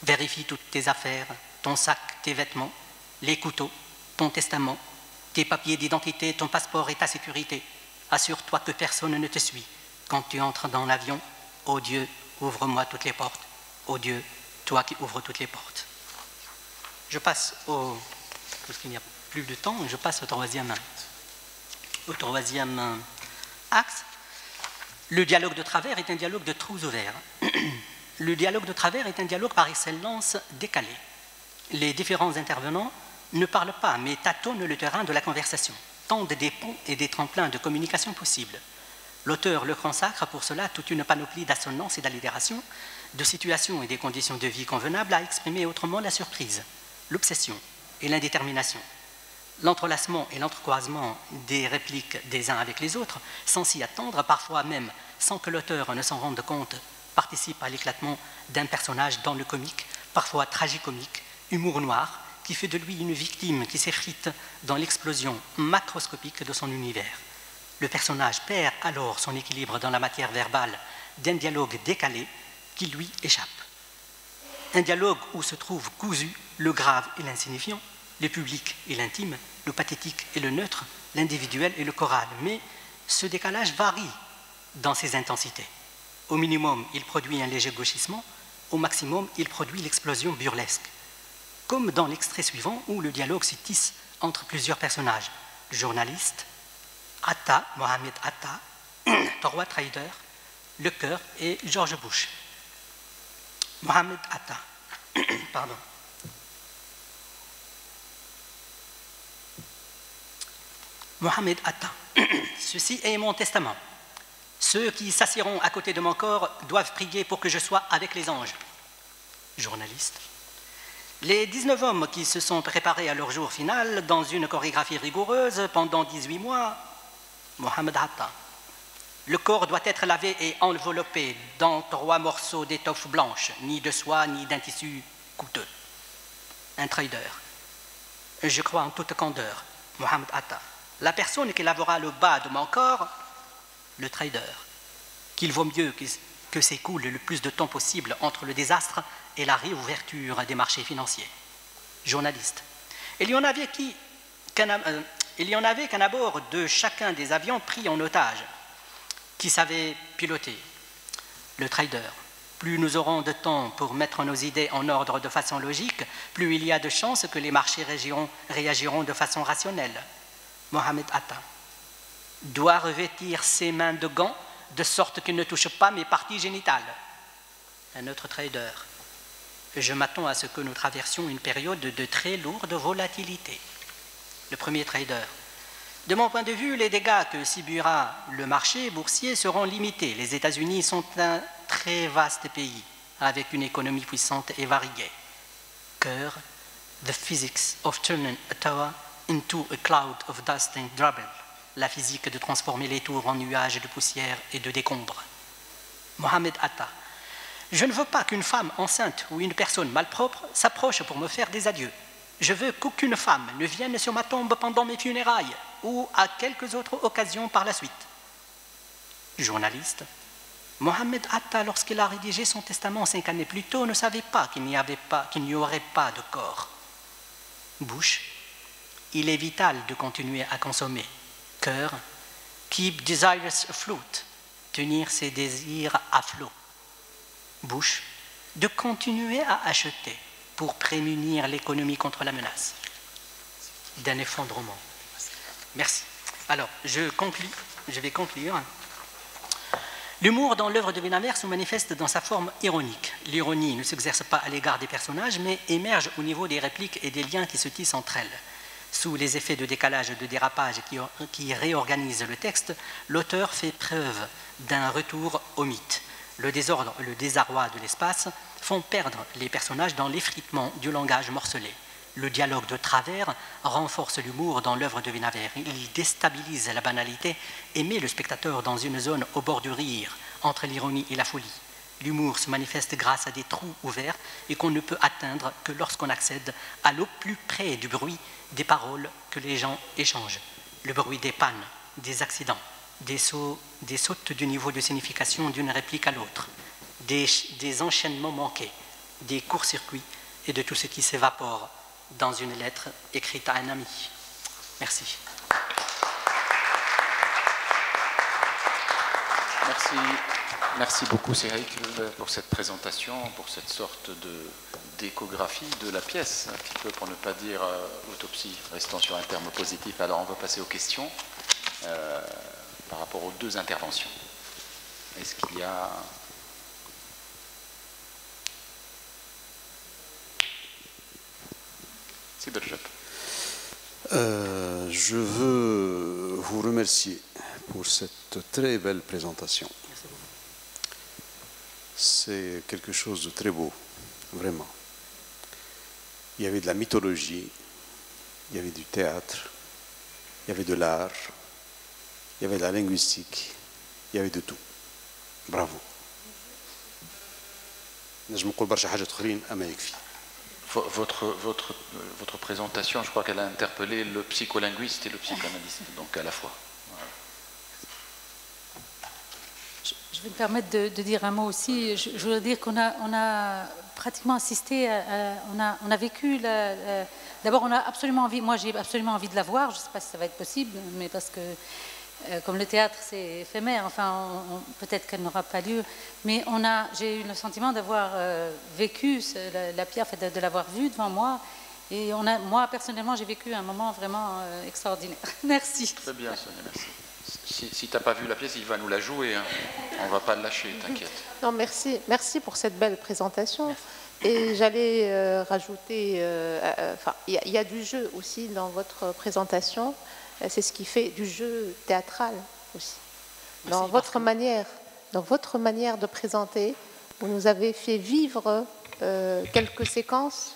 Vérifie toutes tes affaires, ton sac, tes vêtements, les couteaux, ton testament, tes papiers d'identité, ton passeport et ta sécurité. Assure-toi que personne ne te suit. Quand tu entres dans l'avion, ô Dieu, ouvre-moi toutes les portes. Ô Dieu, toi qui ouvres toutes les portes. Je passe puisqu'il n'y a plus de temps, je passe au troisième axe. Le dialogue de travers est un dialogue de trous ouverts. Le dialogue de travers est un dialogue par excellence décalé. Les différents intervenants ne parlent pas, mais tâtonnent le terrain de la conversation, tendent des ponts et des tremplins de communication possibles. L'auteur leur consacre pour cela toute une panoplie d'assonances et d'allitérations, de situations et des conditions de vie convenables à exprimer autrement la surprise, l'obsession et l'indétermination. L'entrelacement et l'entrecroisement des répliques des uns avec les autres, sans s'y attendre, parfois même sans que l'auteur ne s'en rende compte, participe à l'éclatement d'un personnage dans le comique, parfois tragicomique, humour noir, qui fait de lui une victime qui s'effrite dans l'explosion macroscopique de son univers. Le personnage perd alors son équilibre dans la matière verbale d'un dialogue décalé qui lui échappe. Un dialogue où se trouvent cousus le grave et l'insignifiant, le public et l'intime, le pathétique et le neutre, l'individuel et le choral. Mais ce décalage varie dans ses intensités. Au minimum, il produit un léger gauchissement, au maximum, il produit l'explosion burlesque. Comme dans l'extrait suivant où le dialogue se tisse entre plusieurs personnages, le journaliste, Atta, Mohamed Atta, Torwa Trader, Le Cœur et George Bush. Mohamed Atta, pardon. Mohamed Atta, ceci est mon testament. Ceux qui s'assieront à côté de mon corps doivent prier pour que je sois avec les anges. Journaliste. Les 19 hommes qui se sont préparés à leur jour final dans une chorégraphie rigoureuse pendant 18 mois, Mohamed Atta. Le corps doit être lavé et enveloppé dans 3 morceaux d'étoffe blanche, ni de soie, ni d'un tissu coûteux. Un trader. Je crois en toute candeur, Mohamed Atta. La personne qui lavera le bas de mon corps, le trader, qu'il vaut mieux que s'écoule le plus de temps possible entre le désastre et la réouverture des marchés financiers. Journaliste. Il y en avait qu'à bord de chacun des avions pris en otage, qui savait piloter. Le trader. Plus nous aurons de temps pour mettre nos idées en ordre de façon logique, plus il y a de chances que les marchés réagiront de façon rationnelle. Mohamed Atta doit revêtir ses mains de gants de sorte qu'il ne touche pas mes parties génitales. Un autre trader. Je m'attends à ce que nous traversions une période de très lourde volatilité. Le premier trader. De mon point de vue, les dégâts que subira le marché boursier seront limités. Les États-Unis sont un très vaste pays, avec une économie puissante et variée. Cœur. The physics of turning a tower into a cloud of dust and rubble. La physique de transformer les tours en nuages de poussière et de décombres. Mohamed Atta. Je ne veux pas qu'une femme enceinte ou une personne malpropre s'approche pour me faire des adieux. Je veux qu'aucune femme ne vienne sur ma tombe pendant mes funérailles ou à quelques autres occasions par la suite. Journaliste. Mohamed Atta, lorsqu'il a rédigé son testament 5 années plus tôt, ne savait pas qu'il n'y aurait pas de corps. Bush. Il est vital de continuer à consommer. Cœur. Keep desires afloat. Tenir ses désirs à flot. Bush. De continuer à acheter pour prémunir l'économie contre la menace d'un effondrement. Merci. Alors, je vais conclure. L'humour dans l'œuvre de Benaver se manifeste dans sa forme ironique. L'ironie ne s'exerce pas à l'égard des personnages, mais émerge au niveau des répliques et des liens qui se tissent entre elles. Sous les effets de décalage et de dérapage qui réorganisent le texte, l'auteur fait preuve d'un retour au mythe. Le désordre et le désarroi de l'espace font perdre les personnages dans l'effritement du langage morcelé. Le dialogue de travers renforce l'humour dans l'œuvre de Benaver. Il déstabilise la banalité et met le spectateur dans une zone au bord du rire, entre l'ironie et la folie. L'humour se manifeste grâce à des trous ouverts et qu'on ne peut atteindre que lorsqu'on accède à l'au plus près du bruit des paroles que les gens échangent. Le bruit des pannes, des accidents, des sautes du niveau de signification d'une réplique à l'autre, des enchaînements manqués, des courts-circuits et de tout ce qui s'évapore dans une lettre écrite à un ami. Merci. Merci beaucoup Cédric pour cette présentation, pour cette sorte d'échographie de la pièce, un petit peu pour ne pas dire autopsie, restant sur un terme positif. Alors on va passer aux questions par rapport aux deux interventions. Est-ce qu'il y a... C'est Berjab. Je veux vous remercier pour cette très belle présentation. C'est quelque chose de très beau, vraiment. Il y avait de la mythologie, il y avait du théâtre, il y avait de l'art, il y avait de la linguistique, il y avait de tout. Bravo. Votre présentation, je crois qu'elle a interpellé le psycholinguiste et le psychanalyste, donc à la fois. Je vais me permettre de dire un mot aussi. Je voudrais dire qu'on a pratiquement assisté, on a vécu, d'abord on a absolument envie, moi j'ai absolument envie de la voir, je ne sais pas si ça va être possible, mais parce que comme le théâtre c'est éphémère, enfin peut-être qu'elle n'aura pas lieu, mais j'ai eu le sentiment d'avoir vécu la pièce, de l'avoir vue devant moi, et moi personnellement j'ai vécu un moment vraiment extraordinaire. Merci. Très bien Sonia, merci. Si tu n'as pas vu la pièce, il va nous la jouer. Hein. On ne va pas le lâcher, t'inquiète. Non, merci. Merci pour cette belle présentation. Et j'allais rajouter, il y a du jeu aussi dans votre présentation. C'est ce qui fait du jeu théâtral aussi. Dans votre manière de présenter, vous nous avez fait vivre quelques séquences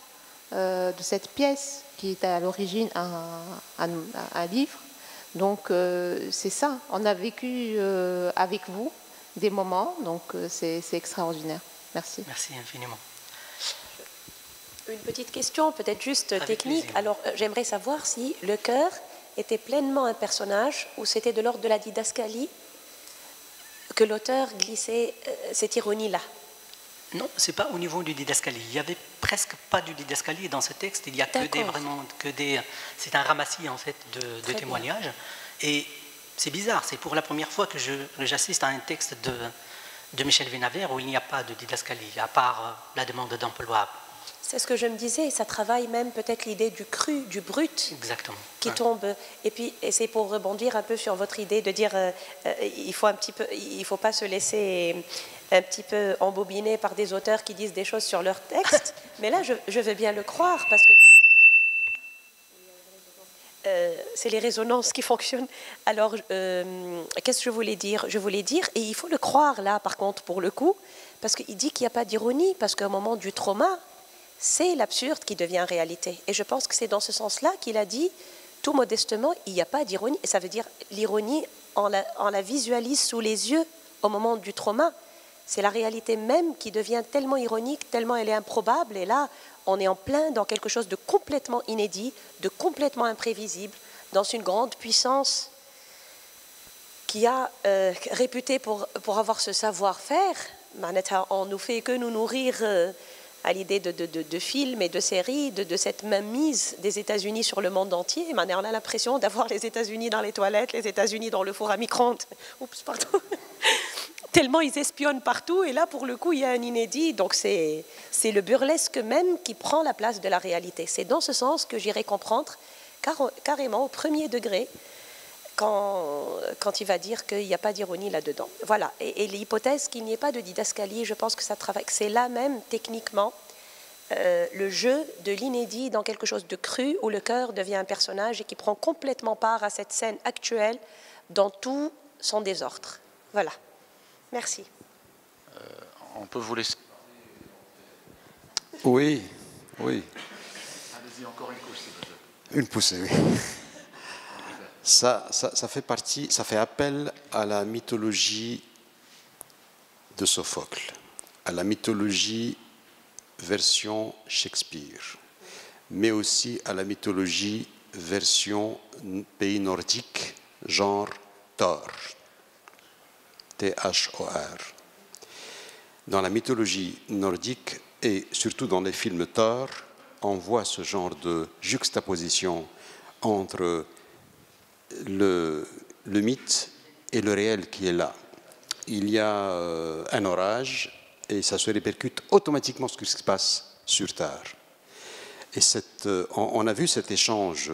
de cette pièce qui est à l'origine un livre. Donc c'est ça, on a vécu avec vous des moments, donc c'est extraordinaire. Merci. Merci infiniment. Une petite question, peut-être juste technique. Alors j'aimerais savoir si le chœur était pleinement un personnage ou c'était de l'ordre de la didascalie que l'auteur glissait cette ironie-là. Non, c'est pas au niveau du didascalie. Il y avait presque pas du didascalie dans ce texte. Il y a c'est un ramassis en fait de témoignages. Et c'est bizarre. C'est pour la première fois que j'assiste à un texte de Michel Vénavert où il n'y a pas de didascalie, à part la demande d'emploi. C'est ce que je me disais. Ça travaille même peut-être l'idée du cru, du brut. Exactement. Qui tombe. Et puis, c'est pour rebondir un peu sur votre idée de dire, il faut pas se laisser un petit peu embobiner par des auteurs qui disent des choses sur leur texte. Mais là, je veux bien le croire, parce que c'est les résonances qui fonctionnent. Alors, qu'est-ce que je voulais dire? Je voulais dire, et il faut le croire là, par contre, pour le coup, parce qu'il dit qu'il n'y a pas d'ironie, parce qu'au moment du trauma, c'est l'absurde qui devient réalité. Et je pense que c'est dans ce sens-là qu'il a dit, tout modestement, il n'y a pas d'ironie. Et ça veut dire, l'ironie, on la visualise sous les yeux au moment du trauma. C'est la réalité même qui devient tellement ironique, tellement elle est improbable. Et là, on est en plein dans quelque chose de complètement inédit, de complètement imprévisible, dans une grande puissance qui a réputé pour avoir ce savoir-faire. On ne fait que nous nourrir à l'idée de films et de séries, de cette mainmise des États-Unis sur le monde entier. On a l'impression d'avoir les États-Unis dans les toilettes, les États-Unis dans le four à micro-ondes. Oups, pardon. Tellement ils espionnent partout, et là, pour le coup, il y a un inédit. Donc, c'est le burlesque même qui prend la place de la réalité. C'est dans ce sens que j'irai comprendre, carrément, au premier degré, quand il va dire qu'il n'y a pas d'ironie là-dedans. Voilà. Et l'hypothèse qu'il n'y ait pas de didascalie, je pense que ça travaille. C'est là même, techniquement, le jeu de l'inédit dans quelque chose de cru, où le cœur devient un personnage et qui prend complètement part à cette scène actuelle dans tout son désordre. Voilà. Merci. On peut vous laisser. Oui, oui. Allez-y, encore une poussée. Une poussée, oui. Ça fait partie, ça fait appel à la mythologie de Sophocle. à la mythologie version Shakespeare, mais aussi à la mythologie version pays nordique, genre Thor, T-H-O-R. Dans la mythologie nordique et surtout dans les films Thor, on voit ce genre de juxtaposition entre le mythe et le réel qui est là. Il y a un orage et ça se répercute automatiquement sur ce qui se passe sur Terre. Et on a vu cet échange,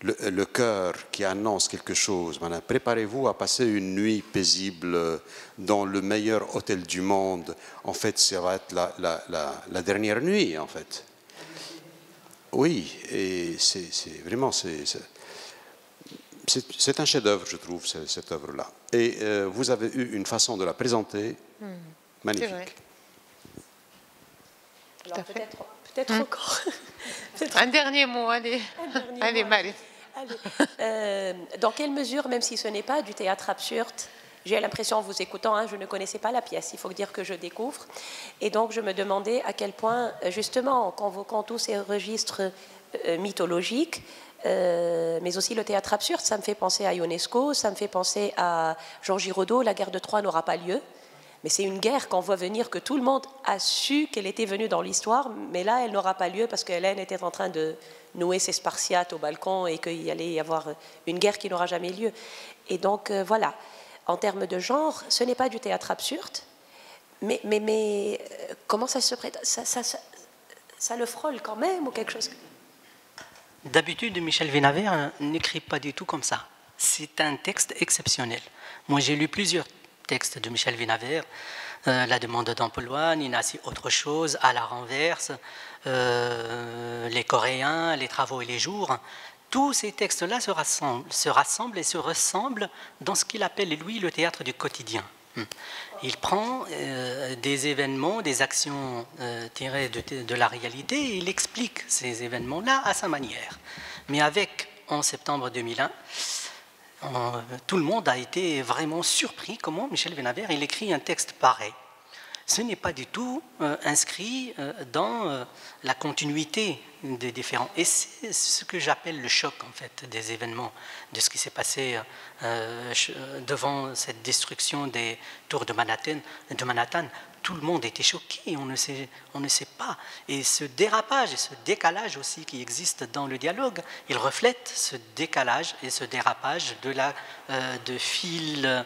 le cœur qui annonce quelque chose. Voilà, préparez-vous à passer une nuit paisible dans le meilleur hôtel du monde. En fait, ça va être la dernière nuit, en fait. Oui, et c'est vraiment... C'est un chef-d'œuvre, je trouve, cette œuvre-là. Et vous avez eu une façon de la présenter magnifique. Alors peut-être encore. Un dernier mot, allez. Allez, Marie. Dans quelle mesure, même si ce n'est pas du théâtre absurde, j'ai l'impression en vous écoutant, je ne connaissais pas la pièce, il faut dire que je découvre. Et donc je me demandais à quel point, justement, en convoquant tous ces registres mythologiques, mais aussi le théâtre absurde, ça me fait penser à Ionesco, ça me fait penser à Jean Giraudot, la guerre de Troie n'aura pas lieu. Mais c'est une guerre qu'on voit venir, que tout le monde a su qu'elle était venue dans l'histoire, mais là, elle n'aura pas lieu parce qu'Hélène était en train de nouer ses Spartiates au balcon et qu'il allait y avoir une guerre qui n'aura jamais lieu. Et donc, voilà, en termes de genre, ce n'est pas du théâtre absurde, mais comment ça se prête, ça le frôle quand même ou quelque chose. D'habitude, Michel Vénavert n'écrit pas du tout comme ça. C'est un texte exceptionnel. Moi, j'ai lu plusieurs textes de Michel Vénavert, La demande d'emploi, Nina c'est autre chose, À la renverse, Les Coréens, Les travaux et les jours. Tous ces textes-là se rassemblent et se ressemblent dans ce qu'il appelle, lui, le théâtre du quotidien. Il prend des événements, des actions tirées de la réalité et il explique ces événements-là à sa manière. Mais avec, en septembre 2001, tout le monde a été vraiment surpris comment Michel Vénavert il écrit un texte pareil. Ce n'est pas du tout inscrit dans la continuité des différents. Et c'est ce que j'appelle le choc en fait des événements, de ce qui s'est passé devant cette destruction des tours de Manhattan. Tout le monde était choqué, on ne sait pas. Et ce dérapage et ce décalage aussi qui existe dans le dialogue, il reflète ce décalage et ce dérapage de fil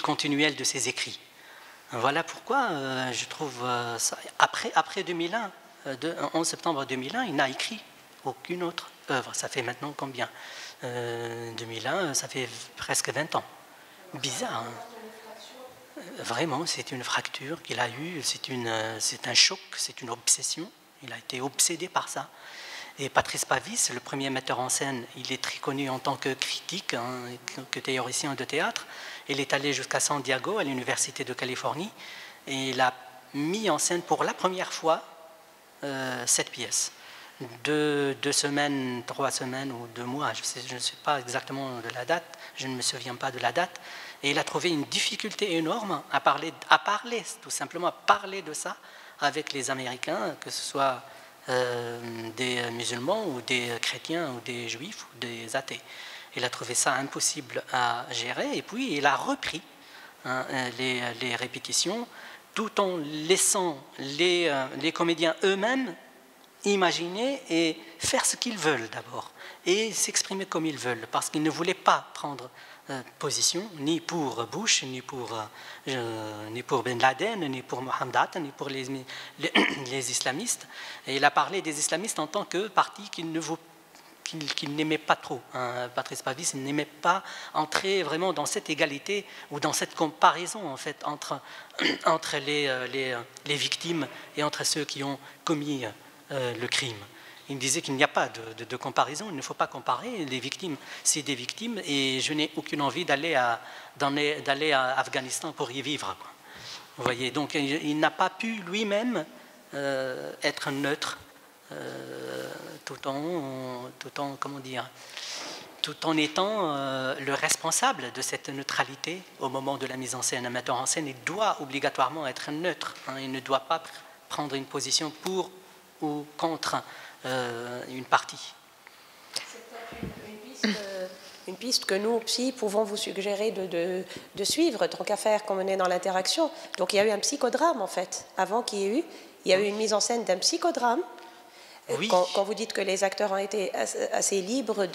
continuel de ses écrits. Voilà pourquoi je trouve ça. Après 2001, 11 septembre 2001, il n'a écrit aucune autre œuvre. Ça fait maintenant combien 2001, ça fait presque 20 ans. Bizarre, hein? Vraiment, c'est une fracture qu'il a eue, c'est un choc, c'est une obsession. Il a été obsédé par ça. Et Patrice Pavis, le premier metteur en scène, il est très connu en tant que critique, que théoricien de théâtre. Il est allé jusqu'à San Diego, à l'Université de Californie, et il a mis en scène pour la première fois cette pièce. 2 semaines, 3 semaines ou 2 mois, je ne sais pas exactement de la date, je ne me souviens pas de la date. Et il a trouvé une difficulté énorme à parler, tout simplement à parler de ça avec les Américains, que ce soit des musulmans ou des chrétiens ou des juifs ou des athées. Il a trouvé ça impossible à gérer et puis il a repris les répétitions tout en laissant les comédiens eux-mêmes imaginer et faire ce qu'ils veulent d'abord et s'exprimer comme ils veulent parce qu'ils ne voulaient pas prendre position ni pour Bush, ni pour Ben Laden, ni pour Mohammed Atta, ni pour les islamistes. Et il a parlé des islamistes en tant que parti qu'il n'aimait pas trop. Patrice Pavis n'aimait pas entrer vraiment dans cette égalité ou dans cette comparaison en fait entre les victimes et entre ceux qui ont commis le crime. Il disait qu'il n'y a pas de comparaison, il ne faut pas comparer. Les victimes, c'est des victimes et je n'ai aucune envie d'aller à Afghanistan pour y vivre. Vous voyez, donc il n'a pas pu lui-même être neutre tout en comment dire, tout en étant le responsable de cette neutralité au moment de la mise en scène. Un metteur en scène, il doit obligatoirement être neutre. Il ne doit pas prendre une position pour ou contre une partie. C'est une piste que nous, psy, pouvons vous suggérer de suivre, tant qu'à faire qu'on menait dans l'interaction. Donc il y a eu un psychodrame, en fait, avant qu'il y ait eu. Il y a eu une mise en scène d'un psychodrame. Oui. Quand vous dites que les acteurs ont été assez libres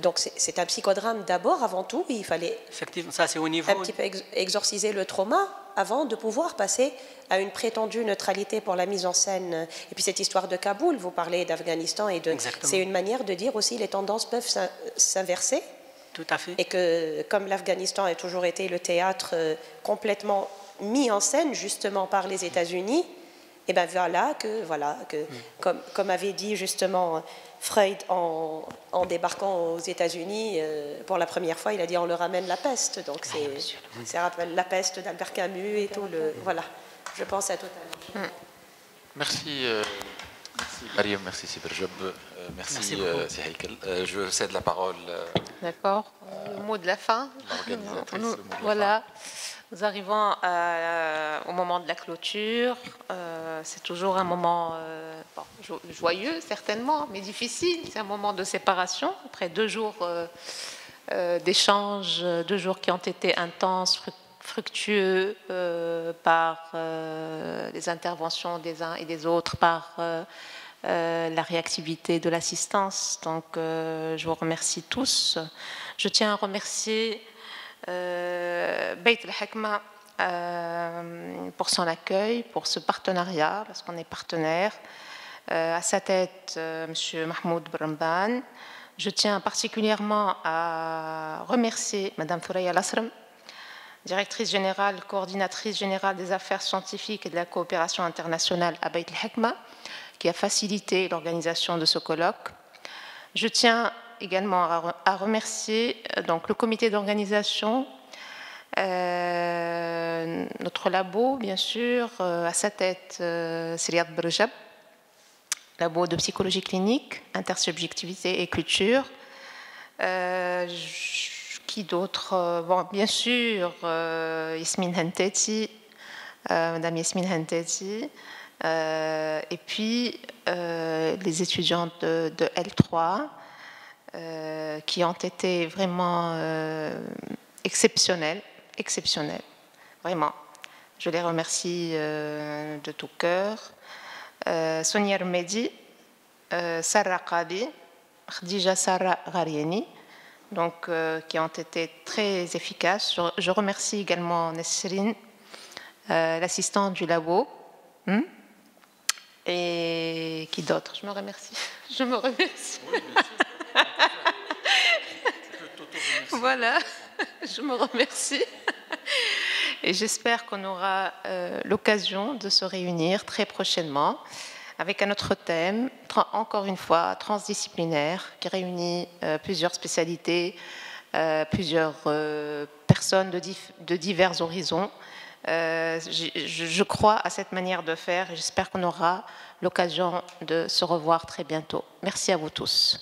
donc c'est un psychodrame d'abord, avant tout. Il fallait effectivement, ça, c'est au niveau un petit peu exorciser le trauma avant de pouvoir passer à une prétendue neutralité pour la mise en scène. Et puis cette histoire de Kaboul, vous parlez d'Afghanistan, et c'est une manière de dire aussi les tendances peuvent s'inverser. Tout à fait. Et que comme l'Afghanistan a toujours été le théâtre complètement mis en scène justement par les États-Unis, et bien voilà que comme avait dit justement Freud en débarquant aux États-Unis pour la première fois, il a dit on leur ramène la peste. Donc c'est la peste d'Albert Camus et tout le voilà. Je pense à tout à l'heure. Merci Mariam, merci Siberjob, merci Sihaikel. Je cède la parole. D'accord. Le mot de la fin. Voilà. Nous arrivons au moment de la clôture. C'est toujours un moment joyeux, certainement, mais difficile. C'est un moment de séparation. Après 2 jours d'échanges, 2 jours qui ont été intenses, fructueux par les interventions des uns et des autres, par la réactivité de l'assistance. Donc, je vous remercie tous. Je tiens à remercier Beit al-Hikma pour son accueil, pour ce partenariat, parce qu'on est partenaire. À sa tête, M. Mahmoud Bramban. Je tiens particulièrement à remercier Mme Thoraya Lasram, directrice générale, coordinatrice générale des affaires scientifiques et de la coopération internationale à Beit al-Hikma, qui a facilité l'organisation de ce colloque. Je tiens également à remercier donc, le comité d'organisation, notre labo, bien sûr, à sa tête, Siriat Berjab, labo de psychologie clinique, intersubjectivité et culture. Qui d'autre? Bon, bien sûr, Yasmine Hanteti, Madame Yasmine Hanteti, et puis les étudiantes de L3, qui ont été vraiment exceptionnelles, vraiment. Je les remercie de tout cœur. Sonia Rmedi, Sarah Qadi, Khadija Sarah Ghariani, donc, qui ont été très efficaces. Je remercie également Nesrine, l'assistante du labo. Et qui d'autre? Je me remercie. Je me remercie. Voilà, je me remercie. Et j'espère qu'on aura l'occasion de se réunir très prochainement avec un autre thème, encore une fois transdisciplinaire, qui réunit plusieurs spécialités, plusieurs personnes de divers horizons. Je crois à cette manière de faire et j'espère qu'on aura l'occasion de se revoir très bientôt. Merci à vous tous.